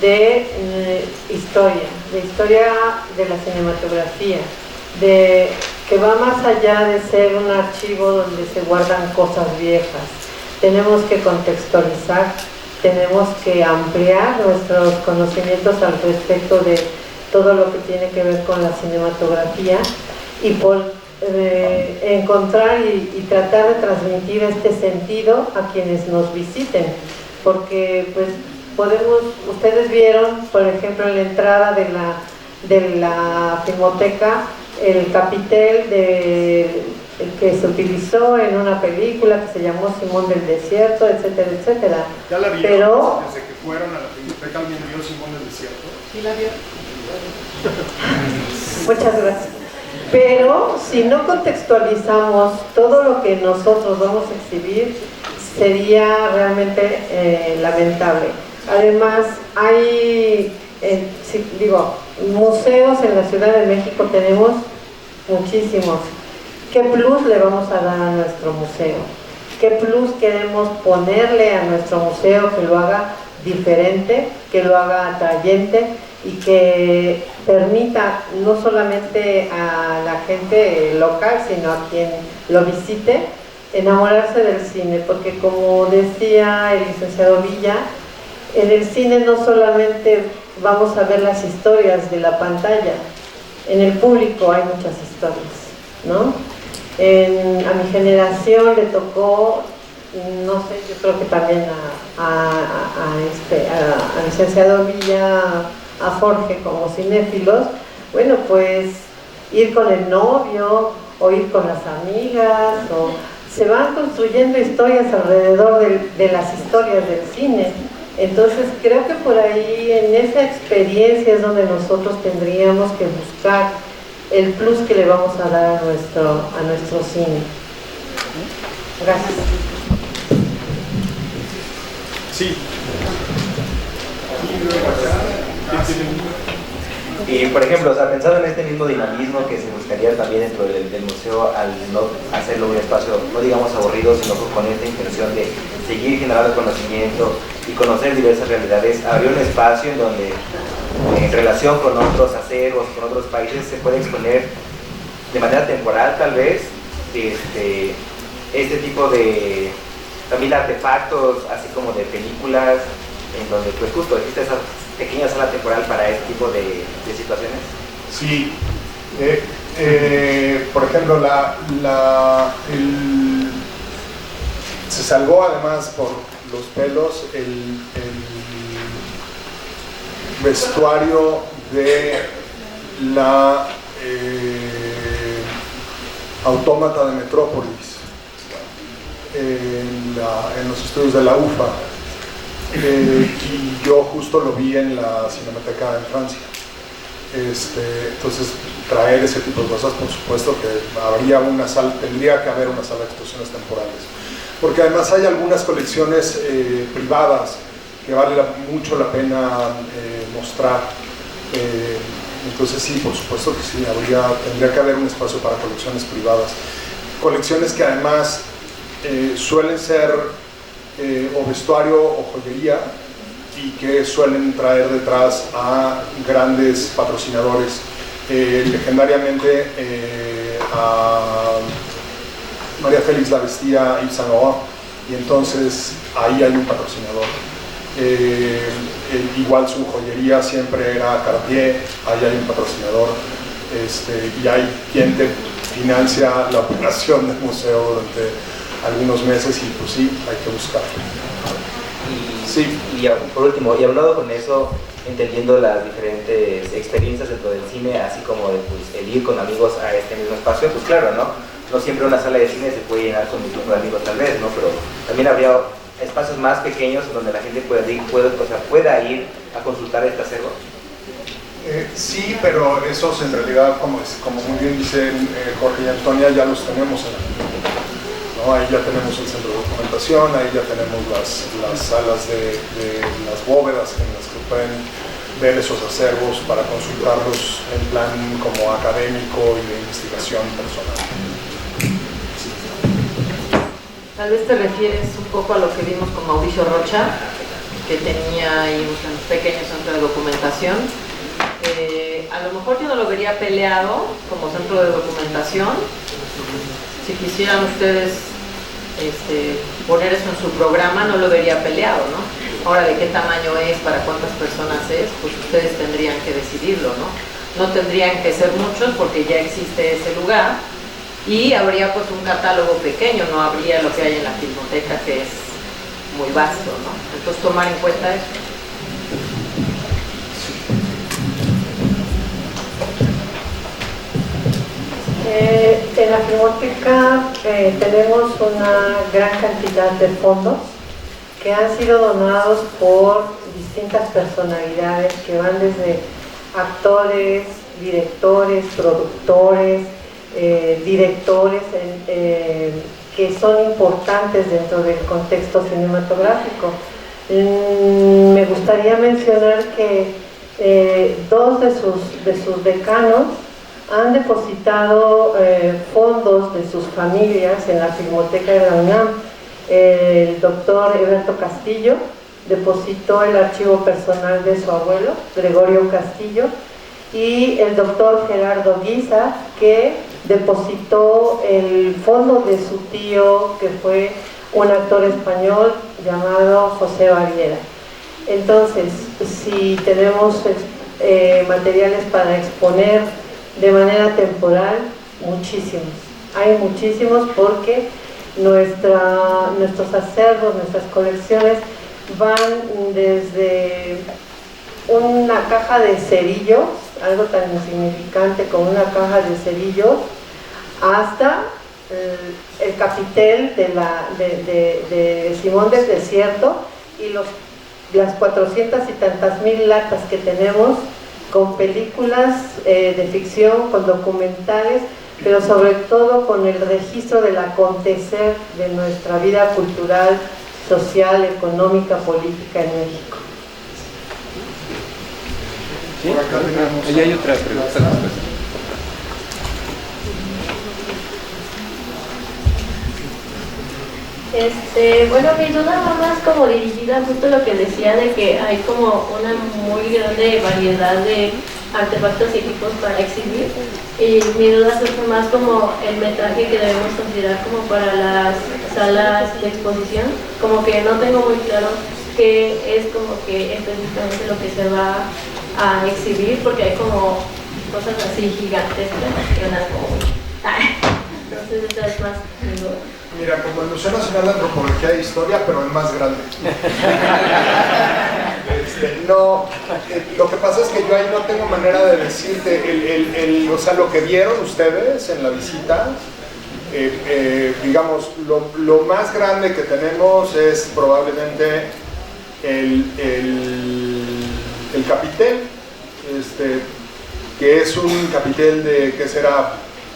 S1: de historia de la cinematografía, que va más allá de ser un archivo donde se guardan cosas viejas. Tenemos que contextualizar, tenemos que ampliar nuestros conocimientos al respecto de todo lo que tiene que ver con la cinematografía y encontrar y tratar de transmitir este sentido a quienes nos visiten, porque pues ustedes vieron, por ejemplo, en la entrada de la Filmoteca, el capitel que se utilizó en una película que se llamó Simón del Desierto, etcétera, etcétera.
S4: ¿Ya la vieron?
S1: Pero
S4: Desde que fueron a la Filmoteca, ¿alguien vio Simón del Desierto?
S1: ¿Sí la vio? Muchas gracias. Pero si no contextualizamos todo lo que nosotros vamos a exhibir, sería realmente lamentable. Además, hay, museos en la Ciudad de México tenemos muchísimos. ¿Qué plus le vamos a dar a nuestro museo? ¿Qué plus queremos ponerle a nuestro museo que lo haga diferente, que lo haga atrayente y que permita no solamente a la gente local, sino a quien lo visite, enamorarse del cine? Porque como decía el licenciado Villa, en el cine no solamente vamos a ver las historias de la pantalla, en el público hay muchas historias, ¿no? A mi generación le tocó, no sé, yo creo que también al licenciado Villa, a Jorge como cinéfilos, bueno, pues ir con el novio o ir con las amigas, o se van construyendo historias alrededor de las historias del cine. Entonces creo que por ahí, en esa experiencia, es donde nosotros tendríamos que buscar el plus que le vamos a dar a nuestro cine. Gracias.
S4: Sí.
S9: Y por ejemplo, pensando en este mismo dinamismo que se buscaría también dentro del museo, al no hacerlo un espacio, no digamos aburrido, sino con esta intención de seguir generando conocimiento y conocer diversas realidades, habría un espacio en donde, en relación con otros acervos, con otros países, se puede exponer de manera temporal tal vez este tipo de también artefactos, así como de películas, en donde pues justo existe esa pequeña sala temporal para este tipo de situaciones.
S4: Sí, por ejemplo, se salvó además por los pelos el vestuario de la Autómata de Metrópolis en los estudios de la UFA. Y yo justo lo vi en la Cinemateca en Francia. Entonces, traer ese tipo de cosas, por supuesto que tendría que haber una sala de exposiciones temporales, porque además hay algunas colecciones privadas que vale mucho la pena mostrar. Entonces sí, por supuesto que sí, tendría que haber un espacio para colecciones privadas, colecciones que además suelen ser o vestuario o joyería, y que suelen traer detrás a grandes patrocinadores, legendariamente a María Félix la vestía Yves Saint Laurent, y entonces ahí hay un patrocinador. Igual su joyería siempre era Cartier, ahí hay un patrocinador, y hay quien te financia la operación del museo durante algunos meses y pues sí, hay que buscarlo.
S9: Y por último, y hablado con eso, entendiendo las diferentes experiencias dentro del cine, así como de pues, el ir con amigos a este mismo espacio, pues claro, no siempre una sala de cine se puede llenar con un grupo de amigos tal vez, ¿no? Pero también habría espacios más pequeños donde la gente pueda ir a consultar este acervo.
S4: Sí, pero esos en realidad, como muy bien dicen Jorge y Antonia, ya los tenemos en la biblioteca, ¿no? Ahí ya tenemos el centro de documentación, ahí ya tenemos las salas de las bóvedas en las que pueden ver esos acervos para consultarlos en plan como académico y de investigación personal.
S1: Tal vez te refieres un poco a lo que vimos con Mauricio Rocha, que tenía ahí un pequeño centro de documentación. A lo mejor yo no lo vería peleado como centro de documentación. Si quisieran ustedes poner eso en su programa, no lo vería peleado, ¿no? Ahora, de qué tamaño es, para cuántas personas es, pues ustedes tendrían que decidirlo, ¿no? No tendrían que ser muchos porque ya existe ese lugar y habría pues un catálogo pequeño, no habría lo que hay en la Filmoteca, que es muy vasto, ¿no? Entonces tomar en cuenta eso.
S10: En la Filmoteca tenemos una gran cantidad de fondos que han sido donados por distintas personalidades que van desde actores, directores, productores, directores que son importantes dentro del contexto cinematográfico. Me gustaría mencionar que dos de sus decanos han depositado fondos de sus familias en la Filmoteca de la UNAM. El doctor Eberto Castillo depositó el archivo personal de su abuelo, Gregorio Castillo, y el doctor Gerardo Guiza, que depositó el fondo de su tío, que fue un actor español llamado José Baviera. Entonces, si tenemos materiales para exponer de manera temporal, muchísimos. Hay muchísimos porque nuestros acervos, nuestras colecciones van desde una caja de cerillos, algo tan insignificante como una caja de cerillos, hasta el capitel de Simón del Desierto y las 400 y tantas mil latas que tenemos con películas de ficción, con documentales, pero sobre todo con el registro del acontecer de nuestra vida cultural, social, económica, política en México.
S3: ¿Sí? Por acá tenemos... Ahí hay otra pregunta.
S11: Bueno, mi duda va más como dirigida justo a lo que decía de que hay como una muy grande variedad de artefactos y equipos para exhibir, y mi duda surge más como el metraje que debemos considerar como para las salas de exposición, como que no tengo muy claro qué es como que específicamente lo que se va a exhibir, porque hay como cosas así gigantescas que van como... Entonces esa es más mi duda.
S4: Mira, como el Museo Nacional de Antropología e Historia, pero es más grande. No, lo que pasa es que yo ahí no tengo manera de decirte, o sea, lo que vieron ustedes en la visita, digamos, lo más grande que tenemos es probablemente el capitel, que es un capitel de, ¿qué será?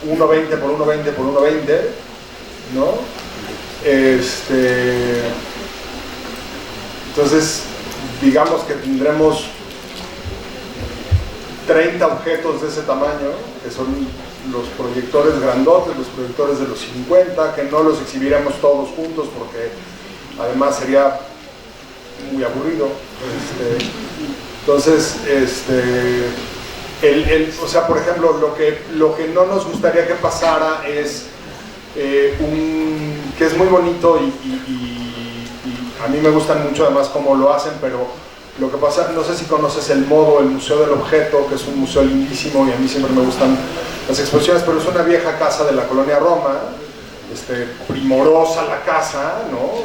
S4: 1.20 por 1.20 por 1.20, ¿no? Entonces, digamos que tendremos 30 objetos de ese tamaño, que son los proyectores grandotes, los proyectores de los 50, que no los exhibiremos todos juntos porque además sería muy aburrido. Entonces, o sea, por ejemplo, lo que no nos gustaría que pasara es que es muy bonito y a mí me gustan mucho además cómo lo hacen, pero lo que pasa, no sé si conoces el Museo del Objeto, que es un museo lindísimo y a mí siempre me gustan las exposiciones, pero es una vieja casa de la colonia Roma, primorosa la casa, ¿no?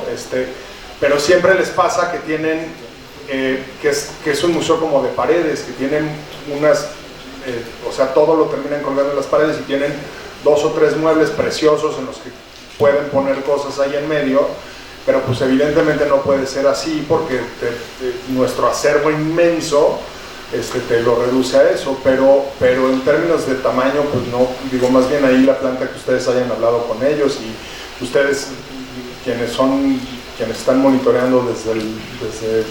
S4: Pero siempre les pasa que tienen, que es un museo como de paredes, que tienen unas, o sea, todo lo terminan colgando en las paredes y tienen 2 o 3 muebles preciosos en los que pueden poner cosas ahí en medio, pero pues evidentemente no puede ser así porque nuestro acervo inmenso te lo reduce a eso, pero en términos de tamaño, pues no, digo, más bien ahí la planta que ustedes hayan hablado con ellos y ustedes quienes están monitoreando desde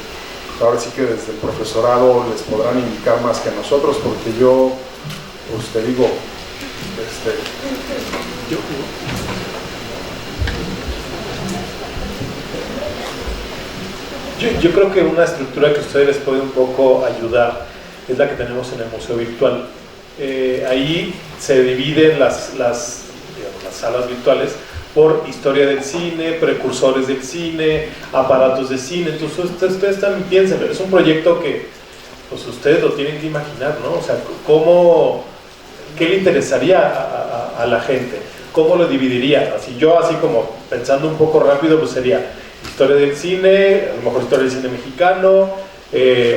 S4: ahora sí que desde el profesorado les podrán indicar más que nosotros, porque yo, pues te digo,
S5: Yo creo que una estructura que a ustedes les puede un poco ayudar es la que tenemos en el museo virtual. Ahí se dividen las salas virtuales por historia del cine, precursores del cine, aparatos de cine. Entonces ustedes también piensen, pero es un proyecto que pues ustedes lo tienen que imaginar, ¿no? O sea, ¿qué le interesaría a la gente? ¿Cómo lo dividiría? Así como pensando un poco rápido, pues sería historia del cine, a lo mejor historia del cine mexicano,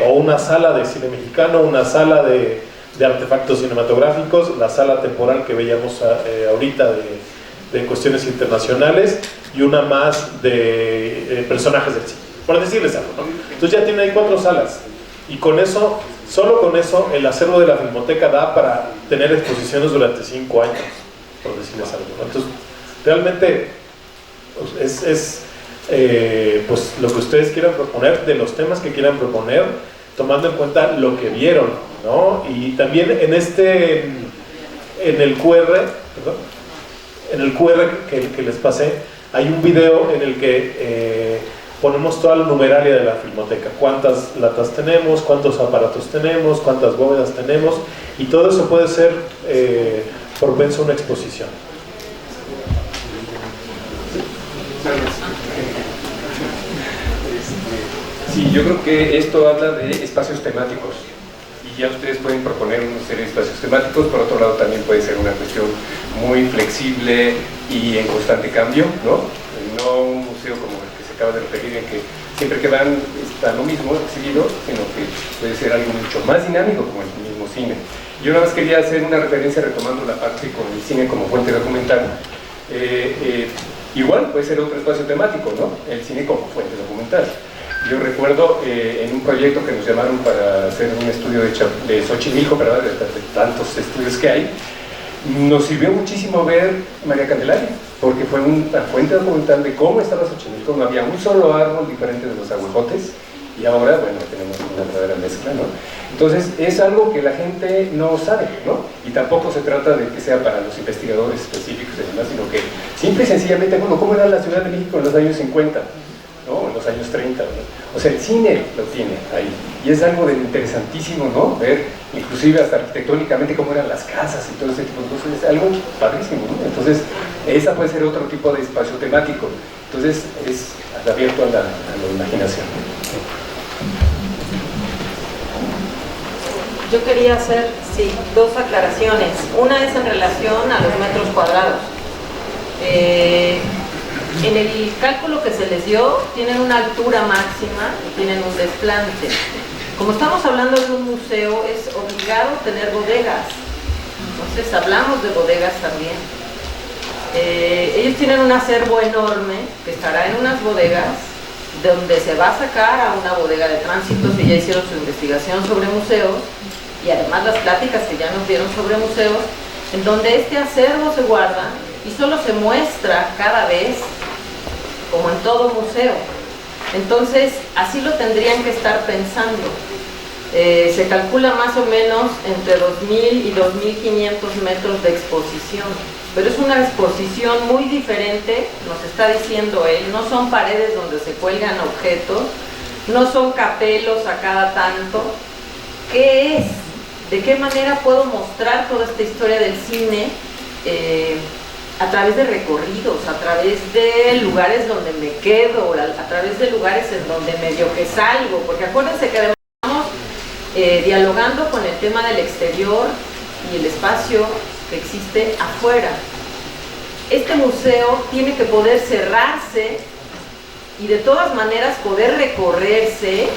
S5: o una sala de cine mexicano, una sala de artefactos cinematográficos, la sala temporal que veíamos ahorita de cuestiones internacionales, y una más de personajes del cine, por decirles algo, ¿no? Entonces ya tiene ahí 4 salas, y con eso, solo con eso, el acervo de la Filmoteca da para tener exposiciones durante 5 años, por decirles algo, ¿no? Entonces, realmente es pues lo que ustedes quieran proponer, de los temas que quieran proponer, tomando en cuenta lo que vieron, ¿no? Y también en el QR, que les pasé, hay un video en el que ponemos toda la numeralia de la Filmoteca, cuántas latas tenemos, cuántos aparatos tenemos, cuántas bóvedas tenemos, y todo eso puede ser propenso a una exposición.
S2: Sí, yo creo que esto habla de espacios temáticos y ya ustedes pueden proponer una serie de espacios temáticos. Por otro lado, también puede ser una cuestión muy flexible y en constante cambio, ¿no? No un museo como el que se acaba de referir, en que siempre que van está lo mismo exhibido, sino que puede ser algo mucho más dinámico como el mismo cine. Yo nada más quería hacer una referencia retomando la parte con el cine como fuente documental. Igual puede ser otro espacio temático, ¿no? El cine como fuente documental. Yo recuerdo en un proyecto que nos llamaron para hacer un estudio de Xochimilco, ¿verdad? De tantos estudios que hay, nos sirvió muchísimo ver María Candelaria, porque fue una fuente documental de cómo estaba Xochimilco. No había un solo árbol diferente de los aguajotes, y ahora, bueno, tenemos una verdadera mezcla, ¿no? Entonces, es algo que la gente no sabe, ¿no? Y tampoco se trata de que sea para los investigadores específicos y demás, sino que simple y sencillamente, bueno, ¿cómo era la Ciudad de México en los años 50? ¿No? En los años 30, ¿no? O sea, el cine lo tiene ahí, y es algo de interesantísimo, ¿no? Ver, inclusive hasta arquitectónicamente, cómo eran las casas y todo ese tipo de cosas, es algo padrísimo, ¿no? Entonces, esa puede ser otro tipo de espacio temático. Entonces, es abierto a la imaginación.
S1: Yo quería hacer, sí, 2 aclaraciones. Una es en relación a los metros cuadrados. En el cálculo que se les dio, tienen una altura máxima y tienen un desplante. Como estamos hablando de un museo, es obligado tener bodegas. Entonces hablamos de bodegas también. Ellos tienen un acervo enorme que estará en unas bodegas, donde se va a sacar a una bodega de tránsitos, y ya hicieron su investigación sobre museos, y además las pláticas que ya nos dieron sobre museos, en donde este acervo se guarda y solo se muestra cada vez, como en todo museo. Entonces, así lo tendrían que estar pensando. Se calcula más o menos entre 2.000 y 2.500 metros de exposición, pero es una exposición muy diferente, nos está diciendo él. No son paredes donde se cuelgan objetos, no son capelos a cada tanto. ¿Qué es? ¿De qué manera puedo mostrar toda esta historia del cine a través de recorridos, a través de lugares donde me quedo, a través de lugares en donde medio que salgo, porque acuérdense que además estamos dialogando con el tema del exterior y el espacio que existe afuera. Este museo tiene que poder cerrarse y de todas maneras poder recorrerse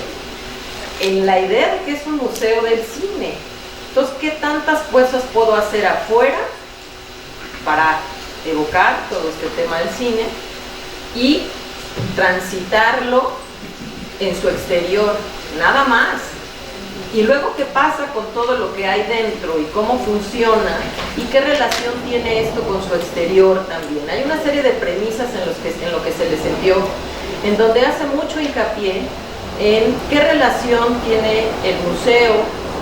S1: en la idea de que es un museo del cine. Entonces, ¿qué tantas cosas puedo hacer afuera para evocar todo este tema del cine y transitarlo en su exterior? Nada más. Y luego, ¿qué pasa con todo lo que hay dentro y cómo funciona y qué relación tiene esto con su exterior también? Hay una serie de premisas en lo que se les envió, en donde hace mucho hincapié en qué relación tiene el museo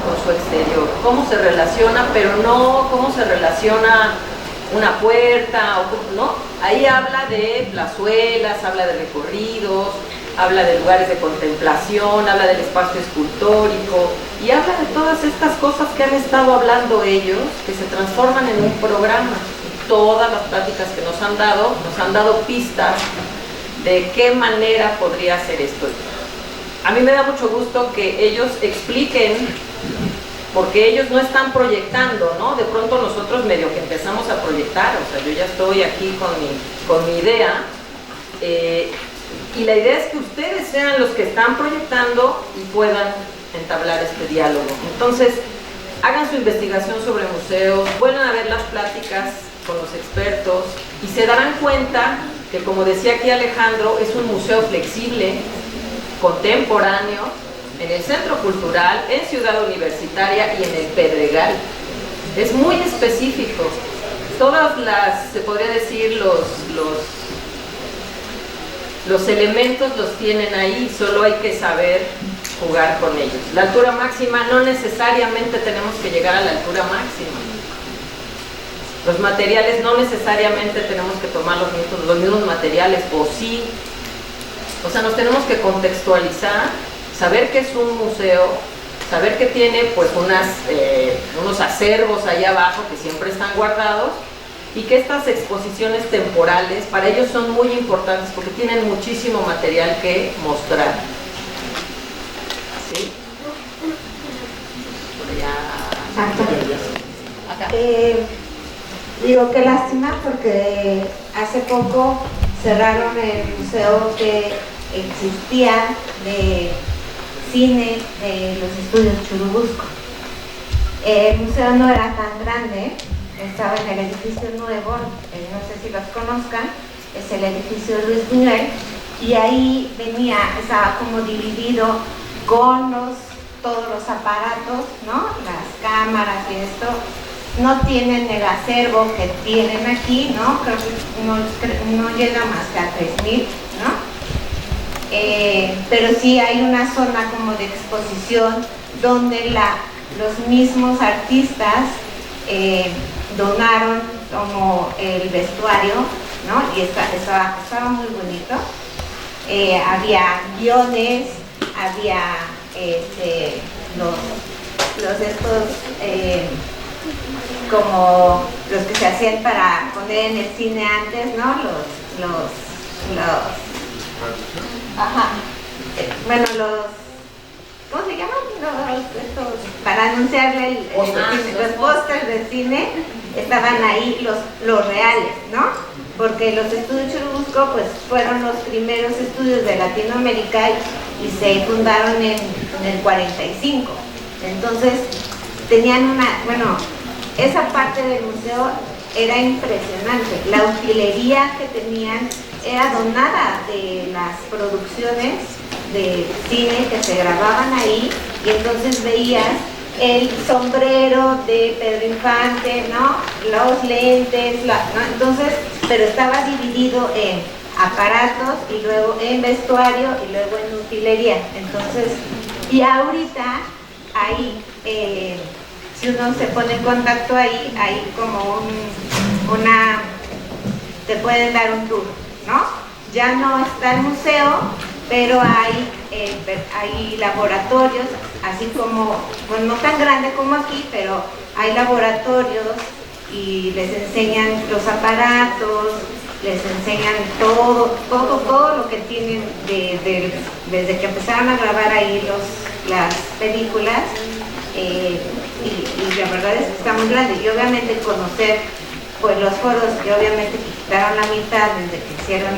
S1: con su exterior, cómo se relaciona, pero no cómo se relaciona una puerta, ¿no? Ahí habla de plazuelas, habla de recorridos, habla de lugares de contemplación, habla del espacio escultórico y habla de todas estas cosas que han estado hablando ellos, que se transforman en un programa. Y todas las pláticas que nos han dado pistas de qué manera podría ser esto. A mí me da mucho gusto que ellos expliquen, porque ellos no están proyectando, ¿no? De pronto nosotros medio que empezamos a proyectar, o sea, yo ya estoy aquí con mi idea, y la idea es que ustedes sean los que están proyectando y puedan entablar este diálogo. Entonces, hagan su investigación sobre museos, vuelvan a ver las pláticas con los expertos y se darán cuenta que, como decía aquí Alejandro, es un museo flexible, contemporáneo, en el Centro Cultural, en Ciudad Universitaria y en el Pedregal. Es muy específico. Todas las, se podría decir, los elementos los tienen ahí, solo hay que saber jugar con ellos. La altura máxima, no necesariamente tenemos que llegar a la altura máxima. Los materiales, no necesariamente tenemos que tomar los mismos materiales, o sí. O sea, nos tenemos que contextualizar, saber que es un museo, saber que tiene pues unos acervos ahí abajo que siempre están guardados, y que estas exposiciones temporales para ellos son muy importantes porque tienen muchísimo material que mostrar. ¿Sí? Acá.
S12: Digo, qué lástima porque hace poco cerraron el museo que existía de cine de los estudios Churubusco. El museo no era tan grande, estaba en el edificio nuevo, no sé si los conozcan, es el edificio Luis Buñuel, y ahí estaba como dividido con todos los aparatos, ¿no? Las cámaras y esto. No tienen el acervo que tienen aquí, ¿no? Creo que no llega más que a 3,000, ¿no? Pero sí hay una zona como de exposición donde los mismos artistas donaron como el vestuario, ¿no? Y estaba muy bonito. Había guiones, había como los que se hacían para poner en el cine antes, ¿no? ¿Cómo se llaman? Para anunciarle los pósters del cine, estaban ahí los reales, ¿no? Porque los estudios Churubusco pues fueron los primeros estudios de Latinoamérica y se fundaron en el 45. Entonces tenían esa parte del museo era impresionante. La utilería que tenían era donada de las producciones de cine que se grababan ahí, y entonces veías el sombrero de Pedro Infante, ¿no? Los lentes, ¿no? Entonces, pero estaba dividido en aparatos y luego en vestuario y luego en utilería. Entonces, y ahorita ahí si uno se pone en contacto ahí, hay como te pueden dar un tour, ¿no? Ya no está el museo, pero hay laboratorios, así como, bueno, no tan grande como aquí, pero hay laboratorios y les enseñan los aparatos, les enseñan todo lo que tienen desde que empezaron a grabar ahí las películas, y la verdad es que está muy grande. Y obviamente conocer pues los foros que obviamente quitaron la mitad desde que hicieron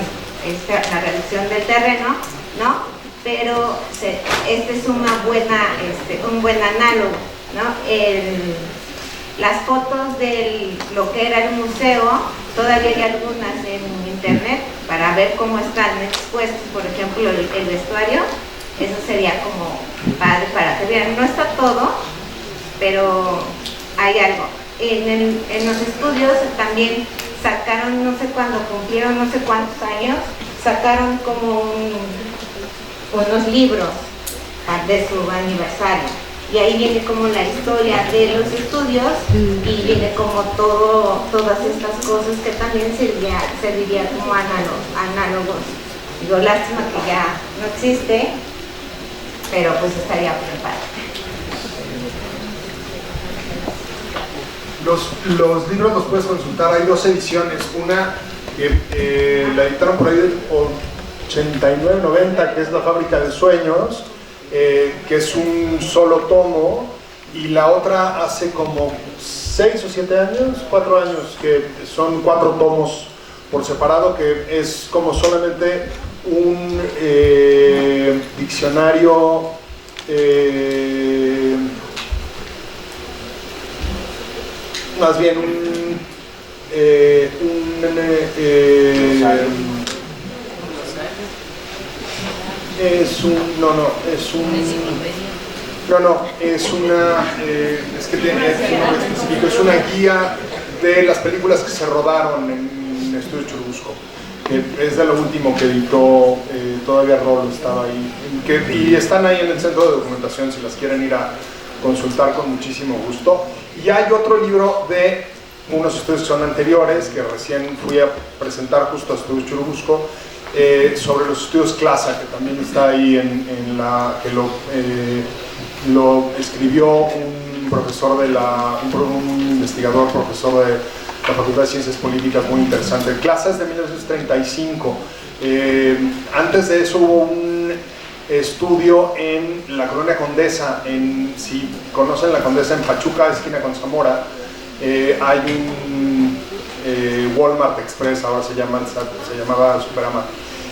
S12: la reducción del terreno, ¿no? Pero este es un buen análogo, ¿no? Las fotos de lo que era el museo, todavía hay algunas en internet para ver cómo están expuestos, por ejemplo, el vestuario. Eso sería como padre para que vean. No está todo, pero hay algo. En los estudios también sacaron, no sé cuándo cumplieron, no sé cuántos años, sacaron como unos libros de su aniversario. Y ahí viene como la historia de los estudios y viene como todas estas cosas que también serviría como análogos. Digo, lástima que ya no existe, pero pues estaría preparado.
S4: Los libros los puedes consultar, hay dos ediciones, una que la editaron por ahí del 89-90, que es La Fábrica de Sueños, que es un solo tomo, y la otra hace como 6 o 7 años, 4 años, que son 4 tomos por separado, que es como solamente un diccionario más bien es una guía de las películas que se rodaron en Estudio Churubusco, que es de lo último que editó, todavía Rolo estaba ahí, y están ahí en el centro de documentación si las quieren ir a consultar con muchísimo gusto. Y hay otro libro de unos estudios que son anteriores, que recién fui a presentar justo a Estudios Churubusco, sobre los estudios Clasa, que también está ahí que lo escribió un profesor un investigador, profesor de la Facultad de Ciencias Políticas, muy interesante. Clasa es de 1935. Antes de eso hubo un estudio en la Colonia Condesa, si conocen la Condesa, en Pachuca, esquina con Zamora, hay un Walmart Express, ahora se llamaba Superama,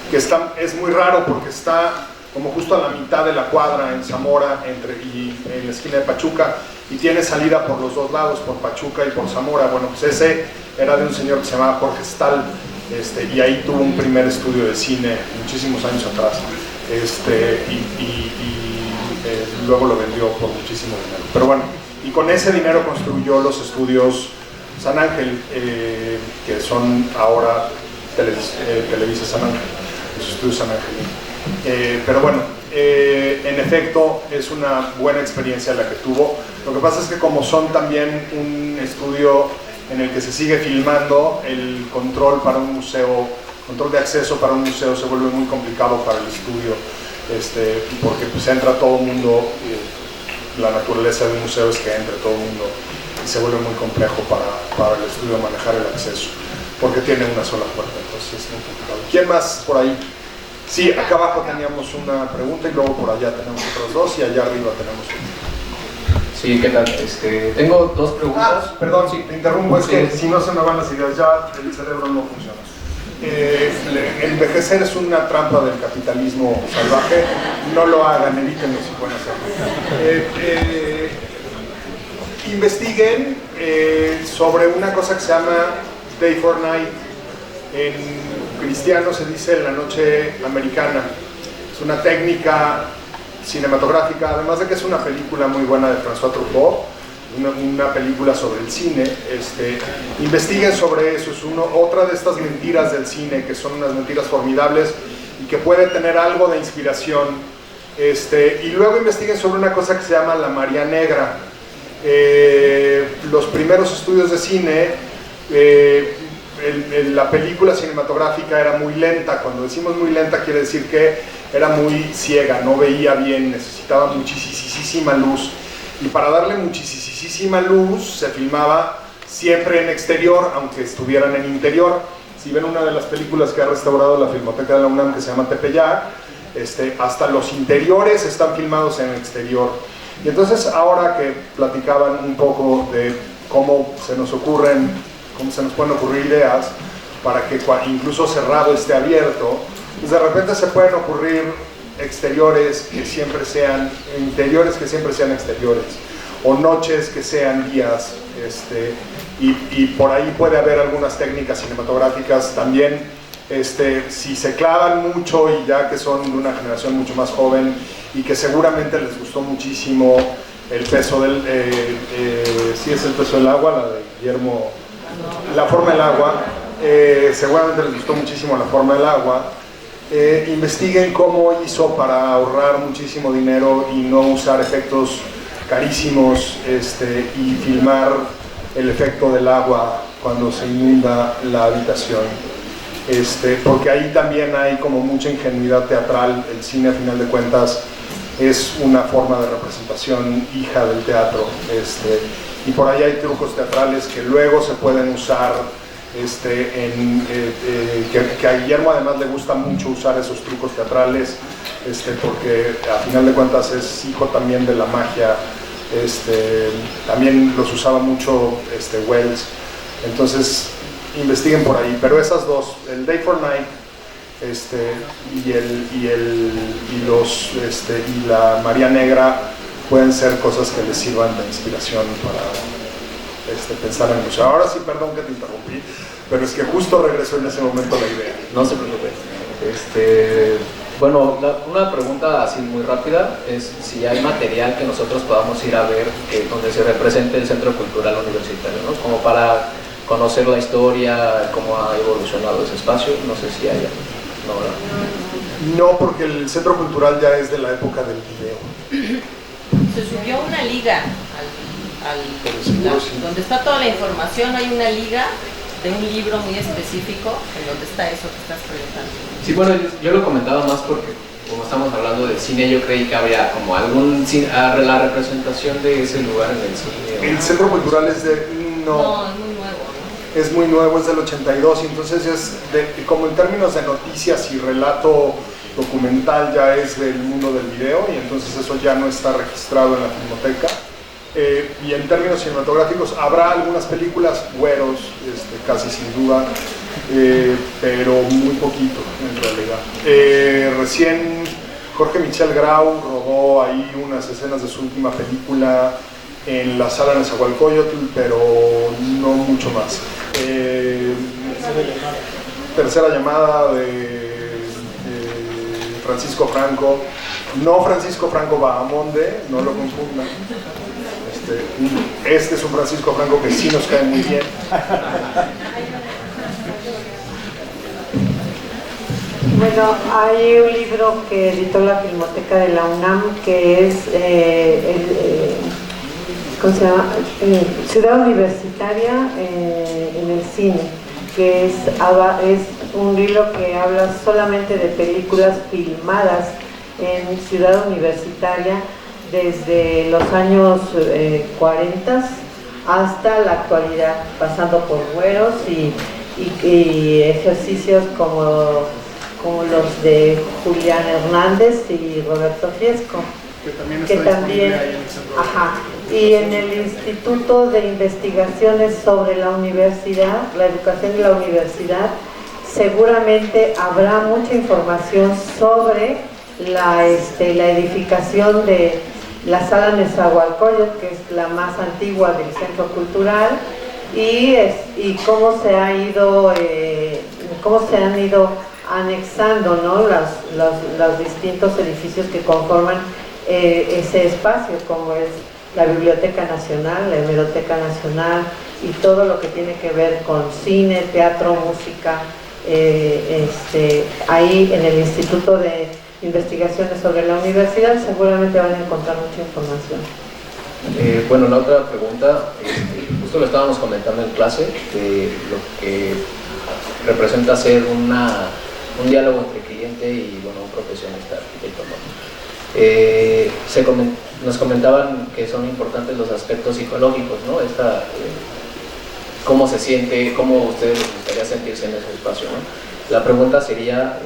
S4: que es muy raro porque está como justo a la mitad de la cuadra en Zamora y en la esquina de Pachuca, y tiene salida por los dos lados, por Pachuca y por Zamora. Bueno, pues ese era de un señor que se llamaba Jorge Stahl, y ahí tuvo un primer estudio de cine muchísimos años atrás, luego lo vendió por muchísimo dinero. Pero bueno, y con ese dinero construyó los estudios San Ángel, que son ahora Televisa San Ángel, los estudios San Ángel. Pero bueno, en efecto es una buena experiencia la que tuvo. Lo que pasa es que como son también un estudio en el que se sigue filmando, el control para un museo, control de acceso para un museo se vuelve muy complicado para el estudio, porque pues entra todo el mundo, la naturaleza de un museo es que entre todo el mundo, y se vuelve muy complejo para el estudio manejar el acceso, porque tiene una sola puerta, entonces es muy complicado. ¿Quién más por ahí? Sí, acá abajo teníamos una pregunta y luego por allá tenemos otras dos y allá arriba tenemos una.
S13: Sí, ¿qué tal? Tengo dos preguntas.
S4: Perdón, sí, te interrumpo, es que si no se me van las ideas, ya el cerebro no funciona. Envejecer es una trampa del capitalismo salvaje, no lo hagan, evítenlo si pueden hacerlo. Investiguen sobre una cosa que se llama Day for Night. En cristiano se dice la noche americana. Es una técnica cinematográfica, además de que es una película muy buena de François Truffaut, una película sobre el cine. Investiguen sobre eso, es otra de estas mentiras del cine, que son unas mentiras formidables y que puede tener algo de inspiración. Y luego investiguen sobre una cosa que se llama la María Negra. Los primeros estudios de cine, la película cinematográfica era muy lenta. Cuando decimos muy lenta quiere decir que era muy ciega, no veía bien, necesitaba muchísima luz, y para darle muchísima luz se filmaba siempre en exterior, aunque estuvieran en interior. Si ven una de las películas que ha restaurado la Filmoteca de la UNAM, que se llama Tepeyac, hasta los interiores están filmados en exterior. Y entonces, ahora que platicaban un poco de cómo se nos pueden ocurrir ideas para que incluso cerrado esté abierto, pues de repente se pueden ocurrir exteriores que siempre sean interiores, que siempre sean exteriores, o noches que sean días, y por ahí puede haber algunas técnicas cinematográficas también, si se clavan mucho, y ya que son de una generación mucho más joven y que seguramente les gustó muchísimo el peso del, sí es el peso del agua, la de Guillermo, La forma del agua, seguramente les gustó muchísimo La forma del agua. Investiguen cómo hizo para ahorrar muchísimo dinero y no usar efectos carísimos, y filmar el efecto del agua cuando se inunda la habitación, porque ahí también hay como mucha ingenuidad teatral. El cine, a final de cuentas, es una forma de representación hija del teatro, y por ahí hay trucos teatrales que luego se pueden usar, que a Guillermo además le gusta mucho usar esos trucos teatrales, porque a final de cuentas es hijo también de la magia, también los usaba mucho Wells. Entonces investiguen por ahí, pero esas dos, el Day for Night, y la María Negra, pueden ser cosas que les sirvan de inspiración para pensar en el museo. Ahora sí, perdón que te interrumpí, pero es que justo regresó en ese momento la idea.
S13: No se preocupe. Bueno, una pregunta así muy rápida es si hay material que nosotros podamos ir a ver donde se represente el Centro Cultural Universitario, ¿no? Como para conocer la historia, cómo ha evolucionado ese espacio. No sé si haya. No, ¿verdad?
S4: No, porque el Centro Cultural ya es de la época del video.
S14: Se subió una liga donde está toda la información. Hay una liga de un libro muy específico en donde está eso que estás preguntando.
S13: Sí, bueno, yo lo comentaba más porque como estamos hablando del cine, yo creí que habría como la representación de ese lugar en el cine.
S4: El Centro Cultural es de...
S14: No, es muy nuevo.
S4: Es muy nuevo, es del 82, y entonces como en términos de noticias y relato documental ya es del mundo del video, y entonces eso ya no está registrado en la Filmoteca. Y en términos cinematográficos habrá algunas películas, Güeros, casi sin duda, pero muy poquito en realidad. Recién Jorge Michel Grau rodó ahí unas escenas de su última película en la sala Nezahualcóyotl, pero no mucho más. Tercera llamada de Francisco Franco, no Francisco Franco Bahamonde, no lo confundan. Este es un Francisco Franco que sí nos cae muy bien.
S10: Bueno, hay un libro que editó la Filmoteca de la UNAM que es ¿cómo se llama? Ciudad Universitaria en el cine, que es un libro que habla solamente de películas filmadas en Ciudad Universitaria desde los años 40 hasta la actualidad, pasando por Güeros y ejercicios como los de Julián Hernández y Roberto Fiesco, que también ajá, y en el Instituto de Investigaciones sobre la Universidad, la educación de la universidad, seguramente habrá mucha información sobre la edificación de la Sala Nezahualcóyotl, que es la más antigua del Centro Cultural, y cómo se han ido anexando, ¿no?, los distintos edificios que conforman ese espacio, como es la Biblioteca Nacional, la Hemeroteca Nacional, y todo lo que tiene que ver con cine, teatro, música. Ahí en el Instituto de Investigaciones sobre la Universidad seguramente van a encontrar mucha información.
S13: Bueno, la otra pregunta, justo lo estábamos comentando en clase, de lo que representa ser un diálogo entre cliente y un profesionista arquitecto, ¿no? Nos comentaban que son importantes los aspectos psicológicos, ¿no? cómo se siente, cómo a ustedes les gustaría sentirse en ese espacio, ¿no? La pregunta sería,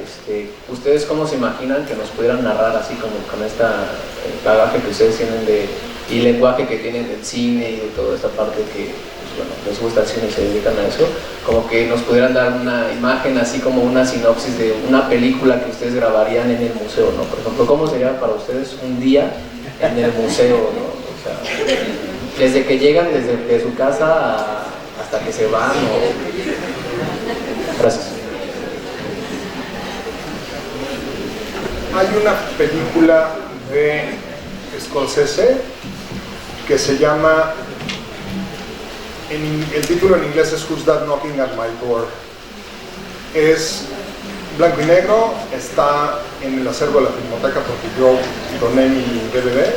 S13: ¿ustedes cómo se imaginan que nos pudieran narrar así como con esta bagaje que ustedes tienen y lenguaje que tienen del cine y de toda esta parte que pues, bueno, les gusta el cine y se dedican a eso, como que nos pudieran dar una imagen así como una sinopsis de una película que ustedes grabarían en el museo, ¿no? Por ejemplo, ¿cómo sería para ustedes un día en el museo, ¿no? O sea, desde que llegan desde su casa hasta que se van, Gracias.
S4: Hay una película de Scorsese que se llama, el título en inglés es Who's That Knocking at My Door. Es blanco y negro, está en el acervo de la Filmoteca porque yo doné mi DVD.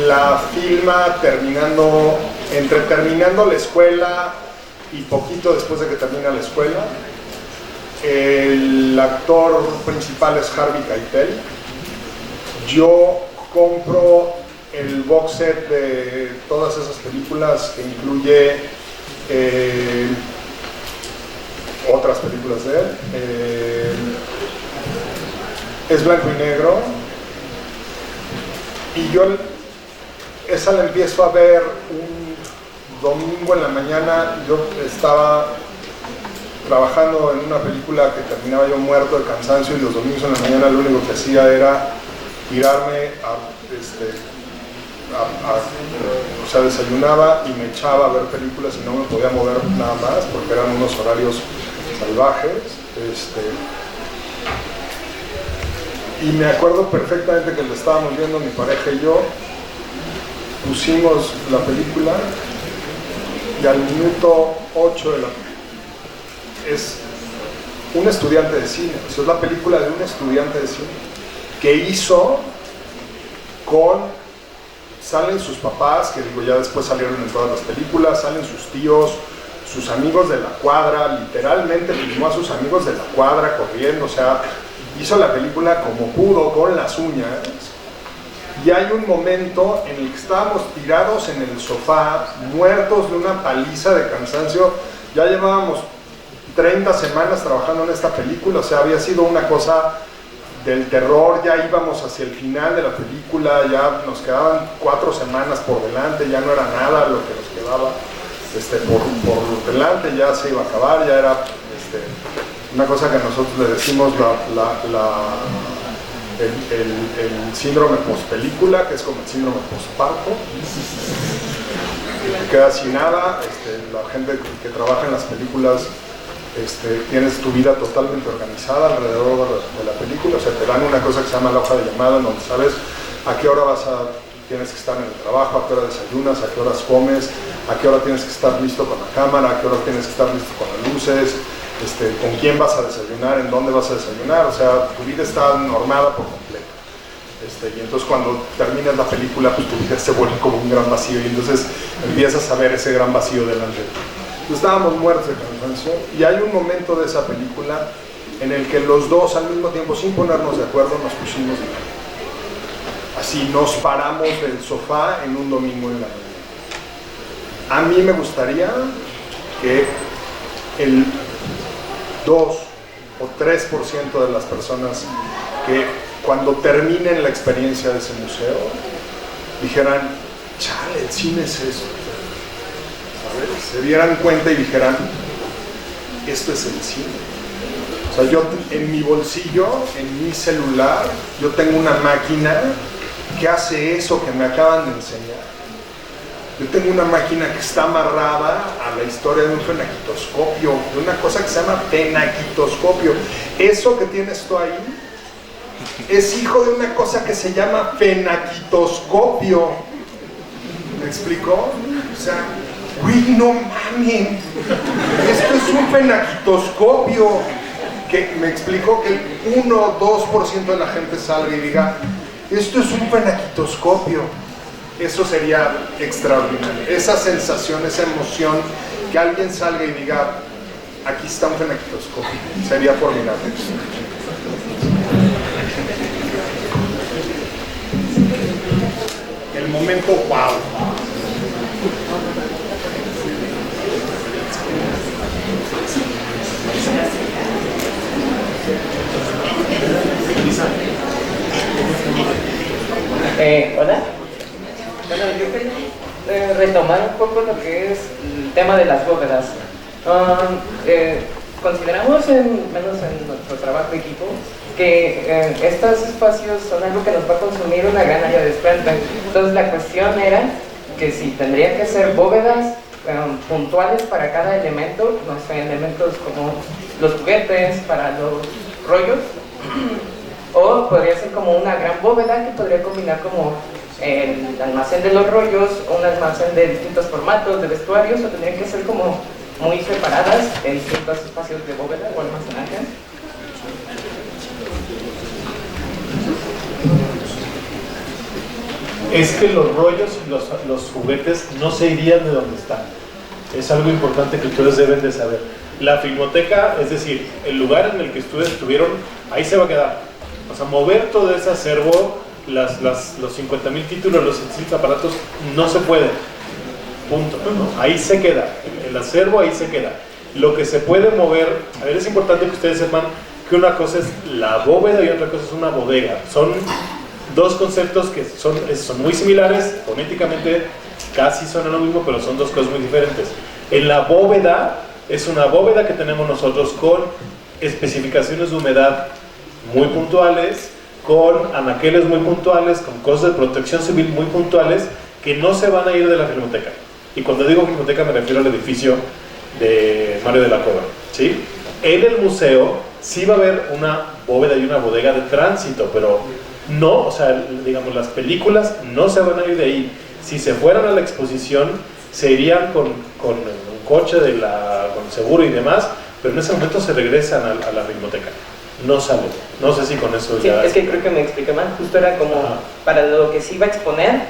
S4: La filma entre terminando la escuela y poquito después de que termina la escuela. El actor principal es Harvey Keitel. Yo compro el box set de todas esas películas que incluye otras películas de él. Es blanco y negro. Y yo esa la empiezo a ver un domingo en la mañana. Yo estaba trabajando en una película que terminaba yo muerto de cansancio y los domingos en la mañana lo único que hacía era tirarme o sea, desayunaba y me echaba a ver películas y no me podía mover nada más porque eran unos horarios salvajes. Y me acuerdo perfectamente que lo estábamos viendo mi pareja y yo, pusimos la película y al minuto 8 de la es un estudiante de cine, o sea, es la película de un estudiante de cine que hizo salen sus papás, que digo ya después salieron en todas las películas, salen sus tíos, sus amigos de la cuadra, literalmente filmó a sus amigos de la cuadra corriendo, o sea, hizo la película como pudo, con las uñas. Y hay un momento en el que estábamos tirados en el sofá, muertos de una paliza de cansancio. Ya llevábamos 30 semanas trabajando en esta película, o sea, había sido una cosa del terror, ya íbamos hacia el final de la película, ya nos quedaban 4 semanas por delante, ya no era nada lo que nos quedaba por delante, ya se iba a acabar, ya era una cosa que nosotros le decimos el síndrome post-película, que es como el síndrome post-parto. Queda sin nada, la gente que trabaja en las películas tienes tu vida totalmente organizada alrededor de la película, o sea, te dan una cosa que se llama la hoja de llamada, en donde sabes a qué hora tienes que estar en el trabajo, a qué hora desayunas, a qué horas comes, a qué hora tienes que estar listo con la cámara, a qué hora tienes que estar listo con las luces, con quién vas a desayunar, en dónde vas a desayunar, o sea, tu vida está normada por completo. Y entonces cuando terminas la película, pues tu vida se vuelve como un gran vacío y entonces empiezas a ver ese gran vacío delante de ti. Estábamos muertos de cansancio y hay un momento de esa película en el que los dos al mismo tiempo, sin ponernos de acuerdo, nos pusimos de pie. Así nos paramos del sofá en un domingo en la mañana. A mí me gustaría que el 2 o 3% de las personas que cuando terminen la experiencia de ese museo dijeran, chale, el cine es eso. ¿Sabes? Se dieran cuenta y dijeran, esto es el cine. O sea, yo en mi bolsillo, en mi celular, yo tengo una máquina que hace eso que me acaban de enseñar. Yo tengo una máquina que está amarrada a la historia de un fenaquitoscopio, de una cosa que se llama fenaquitoscopio. Eso que tienes tú ahí es hijo de una cosa que se llama fenaquitoscopio. ¿Me explicó? O sea, güey, no mames, esto es un fenaquitoscopio. Que me explicó que el 1 o 2% de la gente salga y diga, esto es un fenaquitoscopio. Eso sería extraordinario. Esa sensación, esa emoción, que alguien salga y diga, aquí está un fenaquitoscopio, sería formidable. El momento wow.
S15: Hola. Bueno, yo quería retomar un poco lo que es el tema de las bóvedas. Consideramos, menos en nuestro trabajo de equipo, que estos espacios son algo que nos va a consumir una gran área de espacio. Entonces la cuestión era que si tendría que ser bóvedas puntuales para cada elemento, no sé, elementos como los juguetes, para los rollos, o podría ser como una gran bóveda que podría combinar como el almacén de los rollos, un almacén de distintos formatos, de vestuarios, o tendrían que ser como muy separadas en distintos espacios de bóveda o almacenaje.
S5: Es que los rollos y los juguetes no se irían de donde están. Es algo importante que ustedes deben de saber. La filmoteca, es decir, el lugar en el que ustedes estuvieron, ahí se va a quedar. O sea, mover todo ese acervo, los 50.000 títulos, los 700 aparatos, no se puede. Punto, ¿no? Ahí se queda. El acervo ahí se queda. Lo que se puede mover, a ver, es importante que ustedes sepan que una cosa es la bóveda y otra cosa es una bodega. Son dos conceptos que son muy similares, fonéticamente casi son lo mismo, pero son dos cosas muy diferentes. En la bóveda, es una bóveda que tenemos nosotros con especificaciones de humedad muy puntuales, con anaqueles muy puntuales, con cosas de protección civil muy puntuales, que no se van a ir de la filmoteca. Y cuando digo filmoteca me refiero al edificio de Mario de la Cueva, ¿sí? En el museo sí va a haber una bóveda y una bodega de tránsito, pero no, o sea, digamos, las películas no se van a ir de ahí. Si se fueran a la exposición, se irían con un coche con seguro y demás, pero en ese momento se regresan a la filmoteca. No salen. No sé si con eso
S15: sí,
S5: ya...
S15: es que creo que me expliqué mal. Justo era como para lo que sí va a exponer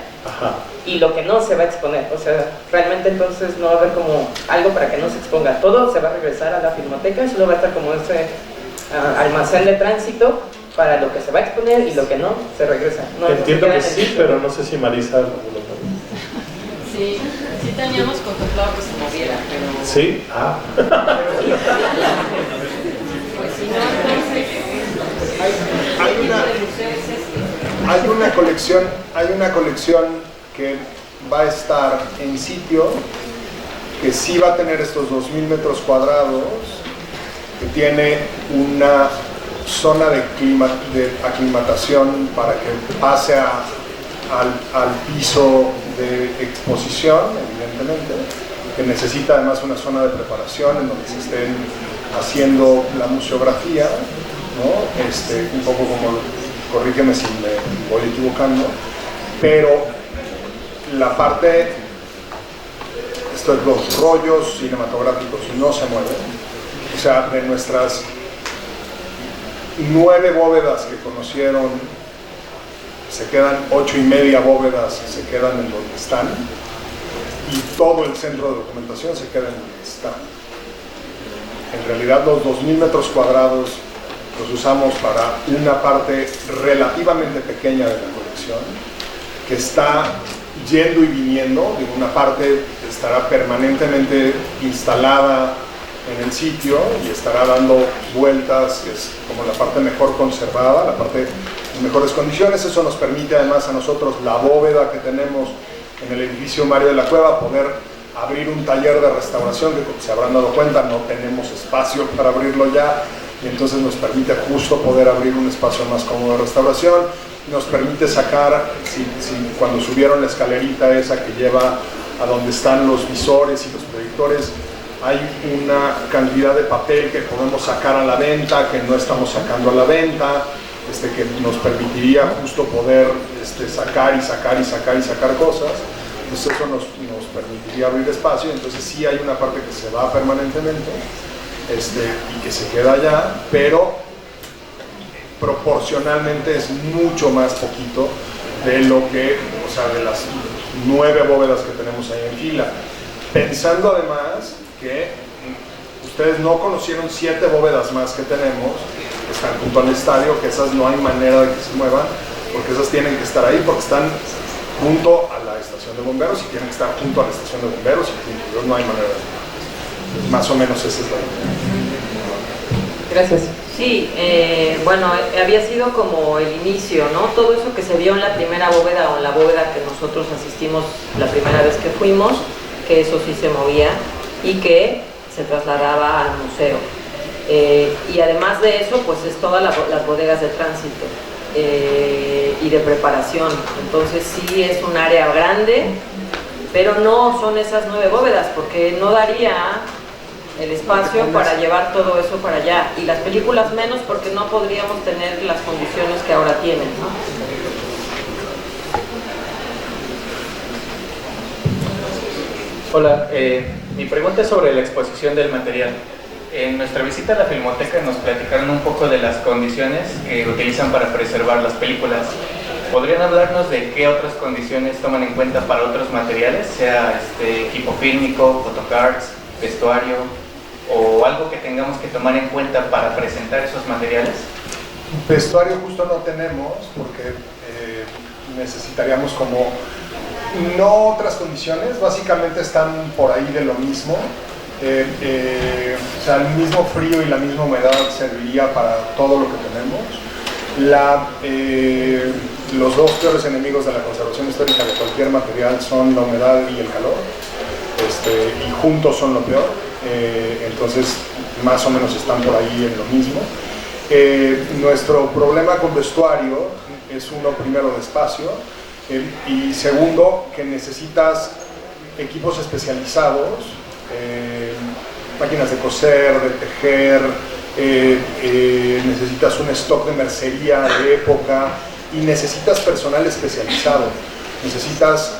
S15: y lo que no se va a exponer. O sea, realmente entonces no va a haber como algo para que no se exponga. Todo se va a regresar a la filmoteca, solo va a estar como ese almacén de tránsito para lo que se va a exponer y lo que no se regresa. No,
S5: entiendo que sí, pero no sé si Marisa lo
S14: Sí, sí teníamos contemplado que se moviera, pero...
S5: ¿Sí?
S14: Pues si no, entonces...
S4: Hay una colección que va a estar en sitio, que sí va a tener estos 2.000 metros cuadrados, que tiene una zona de aclimatación para que pase al piso de exposición, evidentemente, que necesita además una zona de preparación en donde se estén haciendo la museografía, ¿no? Un poco como, corrígeme si me voy equivocando, pero la parte, los rollos cinematográficos no se mueven. O sea, de nuestras 9 bóvedas que conocieron, se quedan 8,5 bóvedas, se quedan en donde están, y todo el centro de documentación se queda en donde está. En realidad los 2.000 metros cuadrados los usamos para una parte relativamente pequeña de la colección, que está yendo y viniendo. Una parte estará permanentemente instalada en el sitio y estará dando vueltas, que es como la parte mejor conservada, la parte en mejores condiciones. Eso nos permite además a nosotros, la bóveda que tenemos en el edificio Mario de la Cueva, poder abrir un taller de restauración, que como se habrán dado cuenta no tenemos espacio para abrirlo ya, y entonces nos permite justo poder abrir un espacio más cómodo de restauración. Nos permite sacar, cuando subieron la escalerita esa que lleva a donde están los visores y los proyectores, hay una cantidad de papel que podemos sacar a la venta, que no estamos sacando a la venta, que nos permitiría justo poder sacar cosas. Entonces eso nos permitiría abrir espacio. Entonces sí hay una parte que se va permanentemente y que se queda allá, pero proporcionalmente es mucho más poquito de lo que, o sea, de las 9 bóvedas que tenemos ahí en fila. Pensando además que ustedes no conocieron 7 bóvedas más que tenemos, que están junto al estadio, que esas no hay manera de que se muevan, porque esas tienen que estar ahí, porque están junto a la estación de bomberos y tienen que estar junto a la estación de bomberos, y no hay manera de... Más o menos esa es la idea.
S15: Gracias.
S1: Sí, bueno, había sido como el inicio, ¿no? Todo eso que se vio en la primera bóveda o en la bóveda que nosotros asistimos la primera vez que fuimos, que eso sí se movía y que se trasladaba al museo. Y además de eso, pues es todas las bodegas de tránsito y de preparación. Entonces sí es un área grande, pero no son esas 9 bóvedas, porque no daría el espacio para llevar todo eso para allá. Y las películas menos, porque no podríamos tener las condiciones que ahora tienen, ¿no?
S16: Hola, mi pregunta es sobre la exposición del material. En nuestra visita a la Filmoteca nos platicaron un poco de las condiciones que utilizan para preservar las películas. ¿Podrían hablarnos de qué otras condiciones toman en cuenta para otros materiales, sea equipo fílmico, photocards, vestuario, o algo que tengamos que tomar en cuenta para presentar esos materiales?
S4: Vestuario justo no tenemos porque necesitaríamos como no otras condiciones, básicamente están por ahí de lo mismo. O sea, el mismo frío y la misma humedad serviría para todo lo que tenemos. Los dos peores enemigos de la conservación histórica de cualquier material son la humedad y el calor, y juntos son lo peor. Entonces más o menos están por ahí en lo mismo. Nuestro problema con vestuario es uno, primero, de espacio, y segundo, que necesitas equipos especializados, máquinas de coser, de tejer, necesitas un stock de mercería de época y necesitas personal especializado, necesitas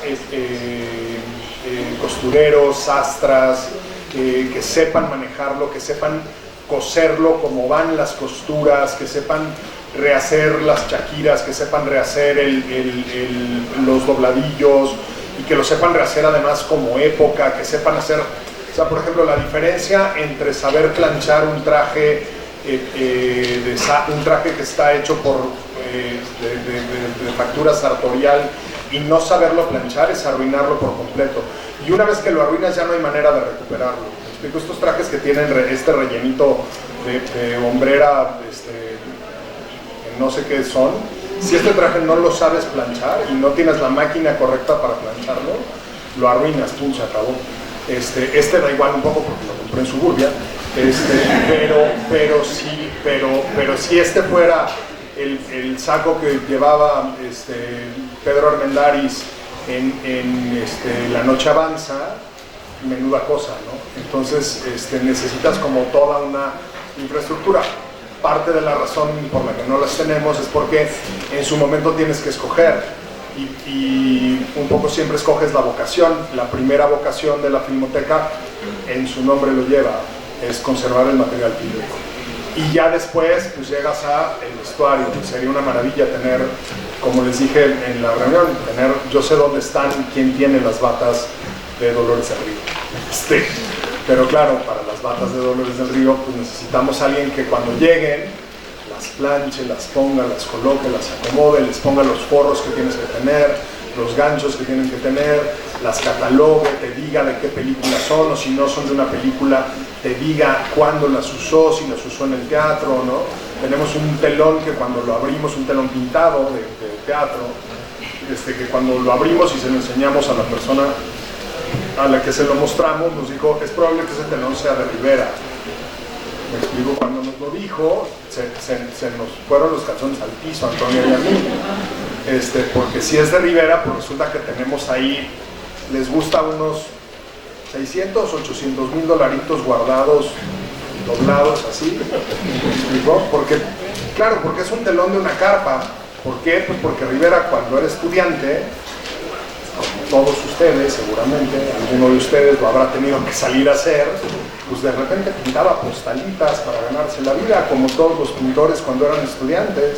S4: costureros, sastras, que sepan manejarlo, que sepan coserlo como van las costuras, que sepan rehacer las chaquiras, que sepan rehacer los dobladillos y que lo sepan rehacer además como época, que sepan hacer, o sea, por ejemplo, la diferencia entre saber planchar un traje, un traje que está hecho de factura sartorial y no saberlo planchar es arruinarlo por completo. Y una vez que lo arruinas ya no hay manera de recuperarlo. ¿Me explico? Estos trajes que tienen este rellenito de hombrera, no sé qué son, si este traje no lo sabes planchar y no tienes la máquina correcta para plancharlo, lo arruinas, pum, se acabó. Este da igual un poco porque lo compré en Suburbia, pero si este fuera el saco que llevaba Pedro Armendáriz en La Noche Avanza, menuda cosa, ¿no? Entonces necesitas como toda una infraestructura. Parte de la razón por la que no las tenemos es porque en su momento tienes que escoger y un poco siempre escoges la vocación. La primera vocación de la Filmoteca, en su nombre lo lleva, es conservar el material fílmico. Y ya después pues llegas al vestuario. Sería una maravilla tener, como les dije en la reunión, yo sé dónde están, quién tiene las batas de Dolores del Río. Pero claro, para las batas de Dolores del Río pues necesitamos a alguien que cuando lleguen las planche, las ponga, las coloque, las acomode, les ponga los forros que tienes que tener, los ganchos que tienen que tener, las catalogue, te diga de qué películas son, o si no son de una película, te diga cuándo las usó, si las usó en el teatro, ¿no? Tenemos un telón que cuando lo abrimos, un telón pintado de teatro, que cuando lo abrimos y se lo enseñamos a la persona a la que se lo mostramos, nos dijo, es probable que ese telón sea de Rivera. Me explico, cuando nos lo dijo, se nos fueron los calzones al piso, Antonio y a mí. Porque si es de Rivera, pues resulta que tenemos ahí, les gusta unos 600, 800 mil dolaritos guardados, doblados así. ¿Me explico? Porque, claro, porque es un telón de una carpa. ¿Por qué? Pues porque Rivera, cuando era estudiante, como todos ustedes seguramente, alguno de ustedes lo habrá tenido que salir a hacer, pues de repente pintaba postalitas para ganarse la vida, como todos los pintores cuando eran estudiantes,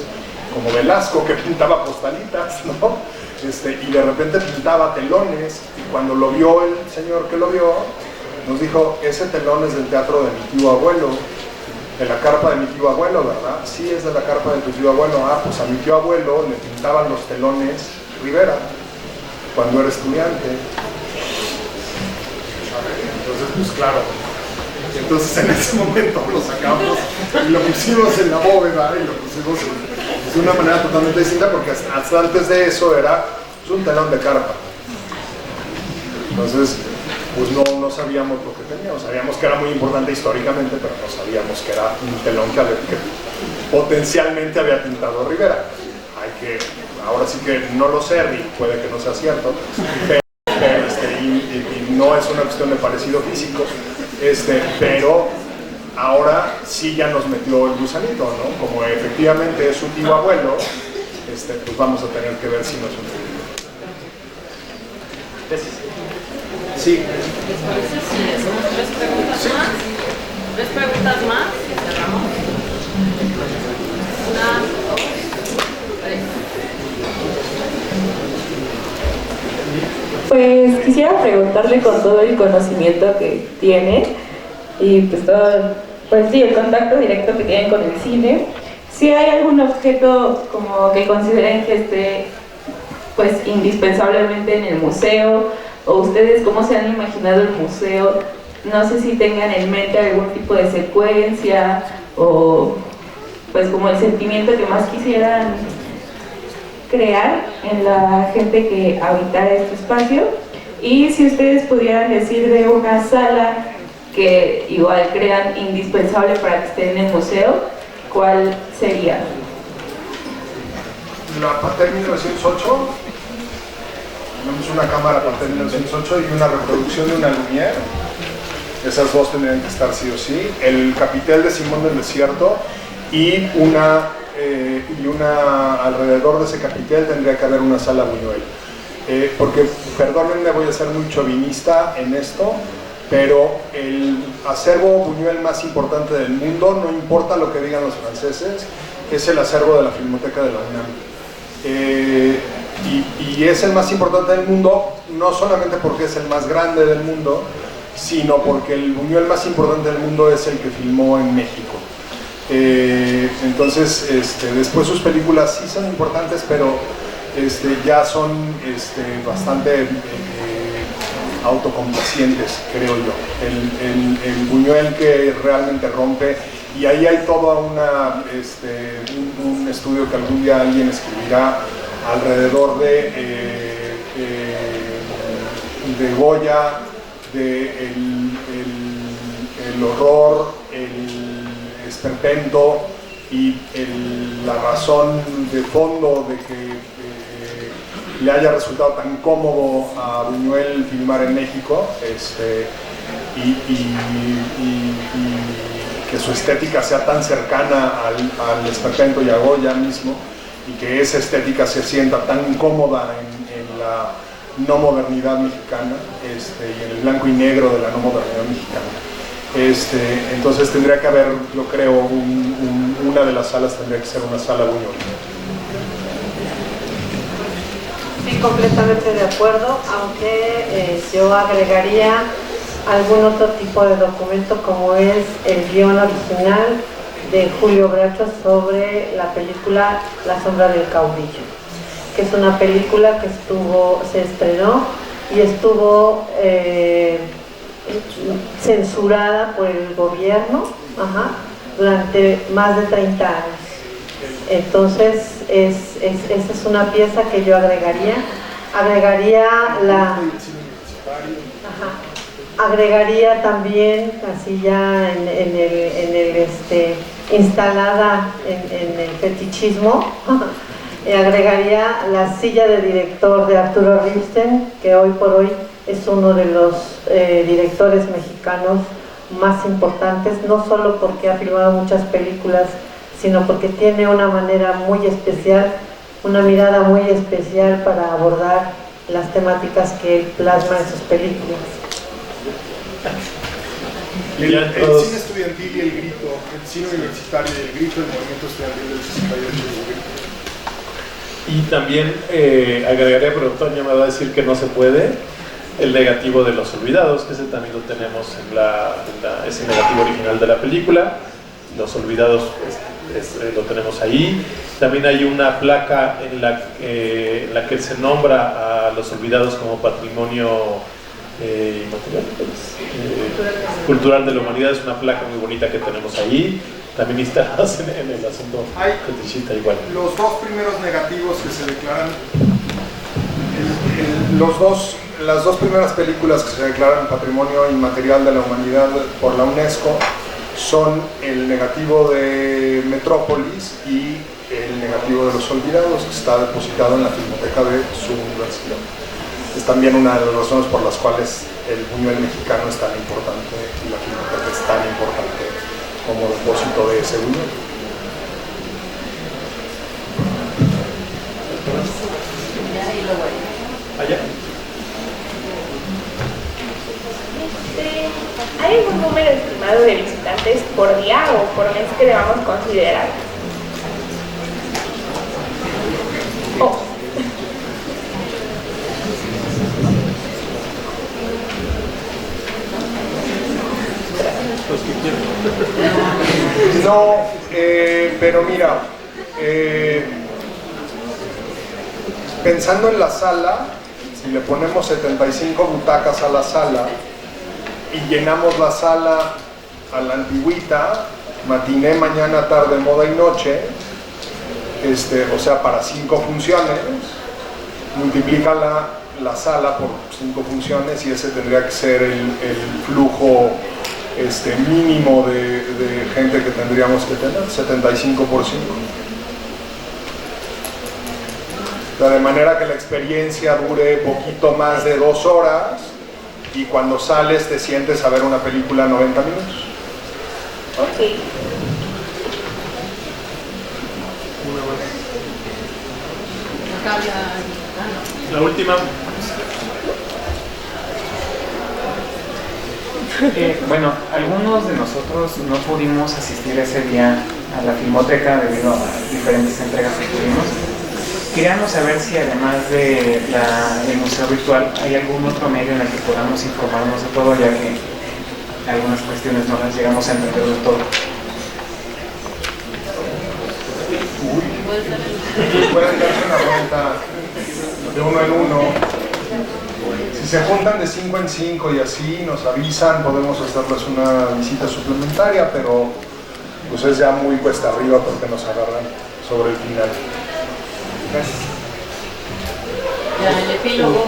S4: como Velasco que pintaba postalitas, ¿no? Y de repente pintaba telones, y cuando lo vio el señor que lo vio, nos dijo, ese telón es del teatro de mi tío abuelo, de la carpa de mi tío abuelo, ¿verdad? Sí, es de la carpa de tu tío abuelo. Ah, pues a mi tío abuelo le pintaban los telones Rivera cuando era estudiante. Entonces, pues claro, Entonces en ese momento lo sacamos y lo pusimos en la bóveda y lo pusimos de una manera totalmente distinta, porque hasta antes de eso era un telón de carpa. Entonces, pues no sabíamos lo que teníamos. Sabíamos que era muy importante históricamente, pero no sabíamos que era un telón que potencialmente había pintado Rivera. Ahora sí que no lo sé, y puede que no sea cierto, y no es una cuestión de parecido físico, pero ahora sí ya nos metió el gusanito, ¿no? Como efectivamente es su tío abuelo, pues vamos a tener que ver si no es un tío. Sí.
S14: ¿Les parece si hacemos 3 preguntas más? 3 preguntas más y cerramos. 1, 2, 3.
S17: Pues quisiera preguntarle, con todo el conocimiento que tiene y pues todo, pues sí, el contacto directo que tienen con el cine, si hay algún objeto como que consideren que esté pues indispensablemente en el museo, o ustedes cómo se han imaginado el museo, no sé si tengan en mente algún tipo de secuencia o pues como el sentimiento que más quisieran crear en la gente que habitara este espacio, y si ustedes pudieran decir de una sala que igual crean indispensable para que esté en el museo, ¿cuál sería?
S4: La Pathé 1908, tenemos una cámara Pathé 1908 y una reproducción de una Lumière. Esas dos tendrían que estar sí o sí. El Capitel de Simón del Desierto y una alrededor de ese capitel tendría que haber una sala Buñuel. Porque, perdónenme, voy a ser muy chauvinista en esto, pero el acervo Buñuel más importante del mundo, no importa lo que digan los franceses, es el acervo de la Filmoteca de la UNAM. Y es el más importante del mundo, no solamente porque es el más grande del mundo, sino porque el Buñuel más importante del mundo es el que filmó en México. Entonces, después sus películas sí son importantes, pero ya son bastante autocomplacientes, creo yo. El Buñuel que realmente rompe, y ahí hay todo un estudio que algún día alguien escribirá alrededor de Goya, de el horror, el esperpento y la razón de fondo de que le haya resultado tan cómodo a Buñuel filmar en México, y que su estética sea tan cercana al esperpento y a Goya mismo, y que esa estética se sienta tan cómoda en la no modernidad mexicana, y en el blanco y negro de la no modernidad mexicana. Entonces tendría que haber, yo creo, una de las salas tendría que ser una sala Buñuel.
S10: Sí, completamente de acuerdo, aunque yo agregaría algún otro tipo de documento, como es el guión original de Julio Bracho sobre la película La sombra del caudillo, que es una película que se estrenó y estuvo censurada por el gobierno durante más de 30 años. Entonces, esa es una pieza que yo agregaría también, así ya instalada en el fetichismo, agregaría la silla de director de Arturo Ripstein, que hoy por hoy es uno de los directores mexicanos más importantes, no solo porque ha filmado muchas películas, sino porque tiene una manera muy especial, una mirada muy especial para abordar las temáticas que él plasma en sus películas.
S4: El cine estudiantil y el grito, el cine universitario y el grito, el movimiento estudiantil del 68 y el grito.
S5: Y también agregaría, pero Toño me va a decir que no se puede, el negativo de Los Olvidados, que ese también lo tenemos ese negativo original de la película. Los Olvidados lo tenemos ahí. También hay una placa en la que se nombra a Los Olvidados como patrimonio inmaterial, cultural de la humanidad, es una placa muy bonita que tenemos ahí, también instaladas en el asunto fetichista igual.
S4: Los dos primeros negativos que se declaran, las dos primeras películas que se declaran Patrimonio Inmaterial de la Humanidad por la UNESCO son el negativo de Metrópolis y el negativo de Los Olvidados, que está depositado en la Filmoteca de su universidad. Es también una de las razones por las cuales el Buñuel mexicano es tan importante y la Filmoteca es tan importante como depósito de ese Buñuel.
S5: Allá.
S18: ¿Hay algún número estimado de visitantes por día o por mes que debamos considerar? Oh.
S4: No, pero mira, pensando en la sala, si le ponemos 75 butacas a la sala y llenamos la sala a la antigüita, matiné, mañana, tarde, moda y noche, o sea, para 5 funciones, multiplica la sala por 5 funciones y ese tendría que ser el flujo mínimo de gente que tendríamos que tener, 75 por 5. De manera que la experiencia dure poquito más de 2 horas y cuando sales te sientes a ver una película 90 minutos.
S18: Ok.
S5: La última.
S16: Bueno, algunos de nosotros no pudimos asistir ese día a la Filmoteca debido a diferentes entregas que tuvimos. Queríamos saber si además de el museo virtual hay algún otro medio en el que podamos informarnos de todo, ya que algunas cuestiones no las llegamos a entender del todo.
S4: Pueden darse una vuelta de uno en uno. Si se juntan de 5 en 5 y así nos avisan, podemos hacerles una visita suplementaria, pero pues es ya muy cuesta arriba porque nos agarran sobre el final.
S16: Gracias.
S14: Ya, el epílogo.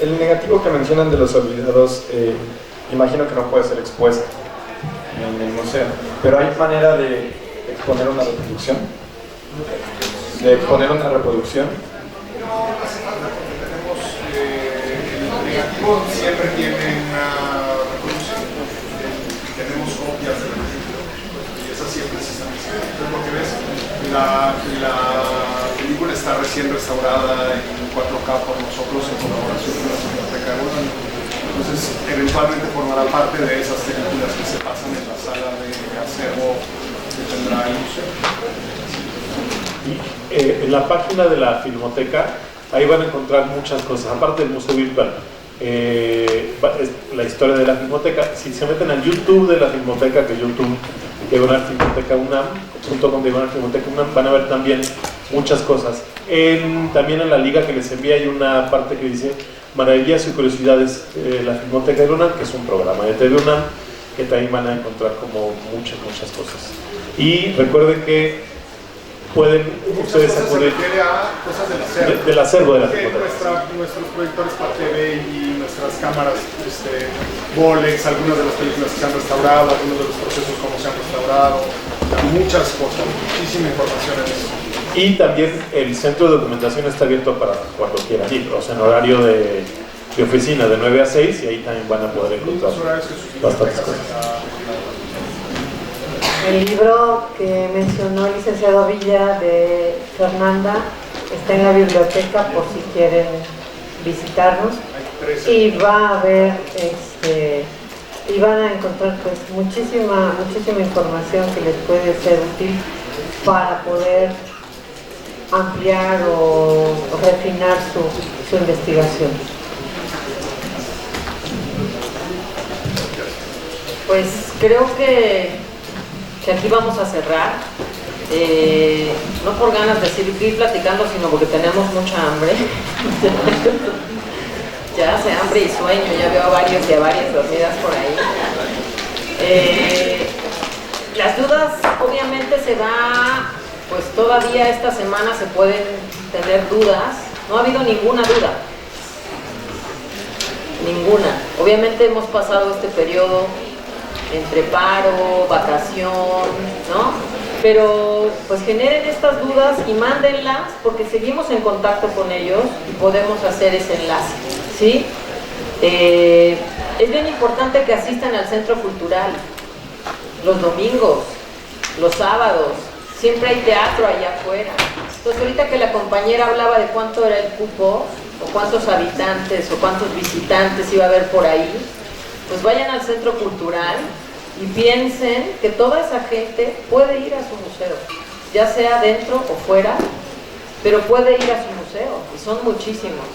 S7: El negativo que mencionan de Los Olvidados, imagino que no puede ser expuesto en el museo, pero ¿hay manera de exponer una reproducción?
S4: Siempre tienen una reproducción, tenemos copias de la película y esas siempre se están haciendo. Entonces lo que ves, la película está recién restaurada en 4K por nosotros en colaboración con la Filmoteca de Bologna. Entonces eventualmente formará parte de esas películas que se pasan en la sala de acervo que tendrá el museo.
S5: Y en la página de la Filmoteca ahí van a encontrar muchas cosas, aparte del museo virtual. La historia de la Filmoteca, si se meten al YouTube de la Filmoteca, que es YouTube Diagonal Filmoteca UNAM, .com/Diagonal Filmoteca UNAM, van a ver también muchas cosas. También en la liga que les envía hay una parte que dice Maravillas y Curiosidades de la Filmoteca de UNAM, que es un programa de TV UNAM, que también van a encontrar como muchas cosas. Y recuerden que pueden ustedes acudir
S4: cosas
S5: del acervo de la Filmoteca.
S4: Nuestros proyectores para TV y nuestras cámaras Bolex, algunas de las películas que se han restaurado, algunos de los procesos como se han restaurado, muchas cosas, muchísima información en eso.
S5: Y también el centro de documentación está abierto para cuando quieran ir, o sea, en horario de oficina de 9 a 6 y ahí también van a poder encontrar bastantes cosas.
S10: El libro que mencionó el licenciado Villa de Fernanda está en la biblioteca por si quieren visitarnos y va a haber y van a encontrar pues muchísima información que les puede ser útil para poder ampliar o refinar su investigación.
S1: Pues creo que aquí vamos a cerrar, no por ganas de seguir platicando, sino porque tenemos mucha hambre. ya hace hambre y sueño, ya veo a varios y a varias dormidas por ahí. Las dudas obviamente se da, pues todavía esta semana se pueden tener dudas, no ha habido ninguna duda, ninguna. Obviamente hemos pasado este periodo entre paro, vacación, ¿no? Pero pues generen estas dudas y mándenlas porque seguimos en contacto con ellos y podemos hacer ese enlace, ¿sí? Es bien importante que asistan al centro cultural los domingos, los sábados, siempre hay teatro allá afuera. Entonces ahorita que la compañera hablaba de cuánto era el cupo, o cuántos habitantes o cuántos visitantes iba a haber por ahí, pues vayan al centro cultural y piensen que toda esa gente puede ir a su museo, ya sea dentro o fuera, pero puede ir a su museo, y son muchísimos.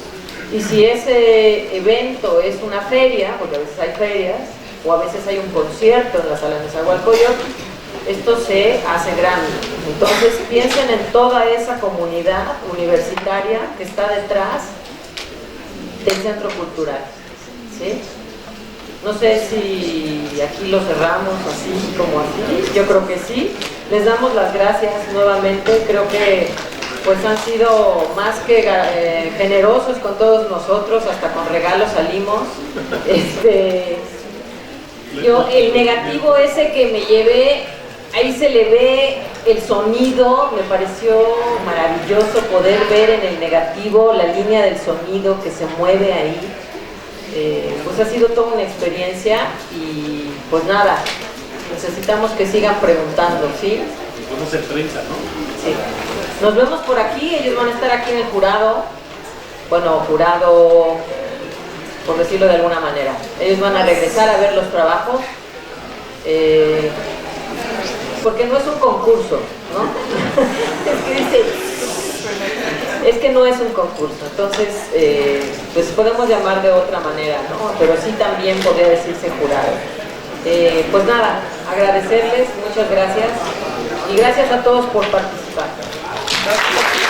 S1: Y si ese evento es una feria, porque a veces hay ferias, o a veces hay un concierto en la sala de Nezahualcóyotl, esto se hace grande. Entonces piensen en toda esa comunidad universitaria que está detrás del centro cultural, ¿sí? No sé si aquí lo cerramos así como así, yo creo que sí. Les damos las gracias nuevamente, creo que pues han sido más que generosos con todos nosotros, hasta con regalos salimos. Yo el negativo ese que me llevé, ahí se le ve el sonido, me pareció maravilloso poder ver en el negativo la línea del sonido que se mueve ahí. Pues ha sido toda una experiencia y pues nada, necesitamos que sigan preguntando, ¿sí?
S5: Vamos en prensa, ¿no?
S1: Sí. Nos vemos por aquí, ellos van a estar aquí en el jurado, bueno, jurado, por decirlo de alguna manera. Ellos van a regresar a ver los trabajos, porque no es un concurso, ¿no? Es que no es un concurso, entonces pues podemos llamar de otra manera, ¿no? Pero sí también podría decirse jurado. Pues nada, agradecerles, muchas gracias y gracias a todos por participar. Gracias.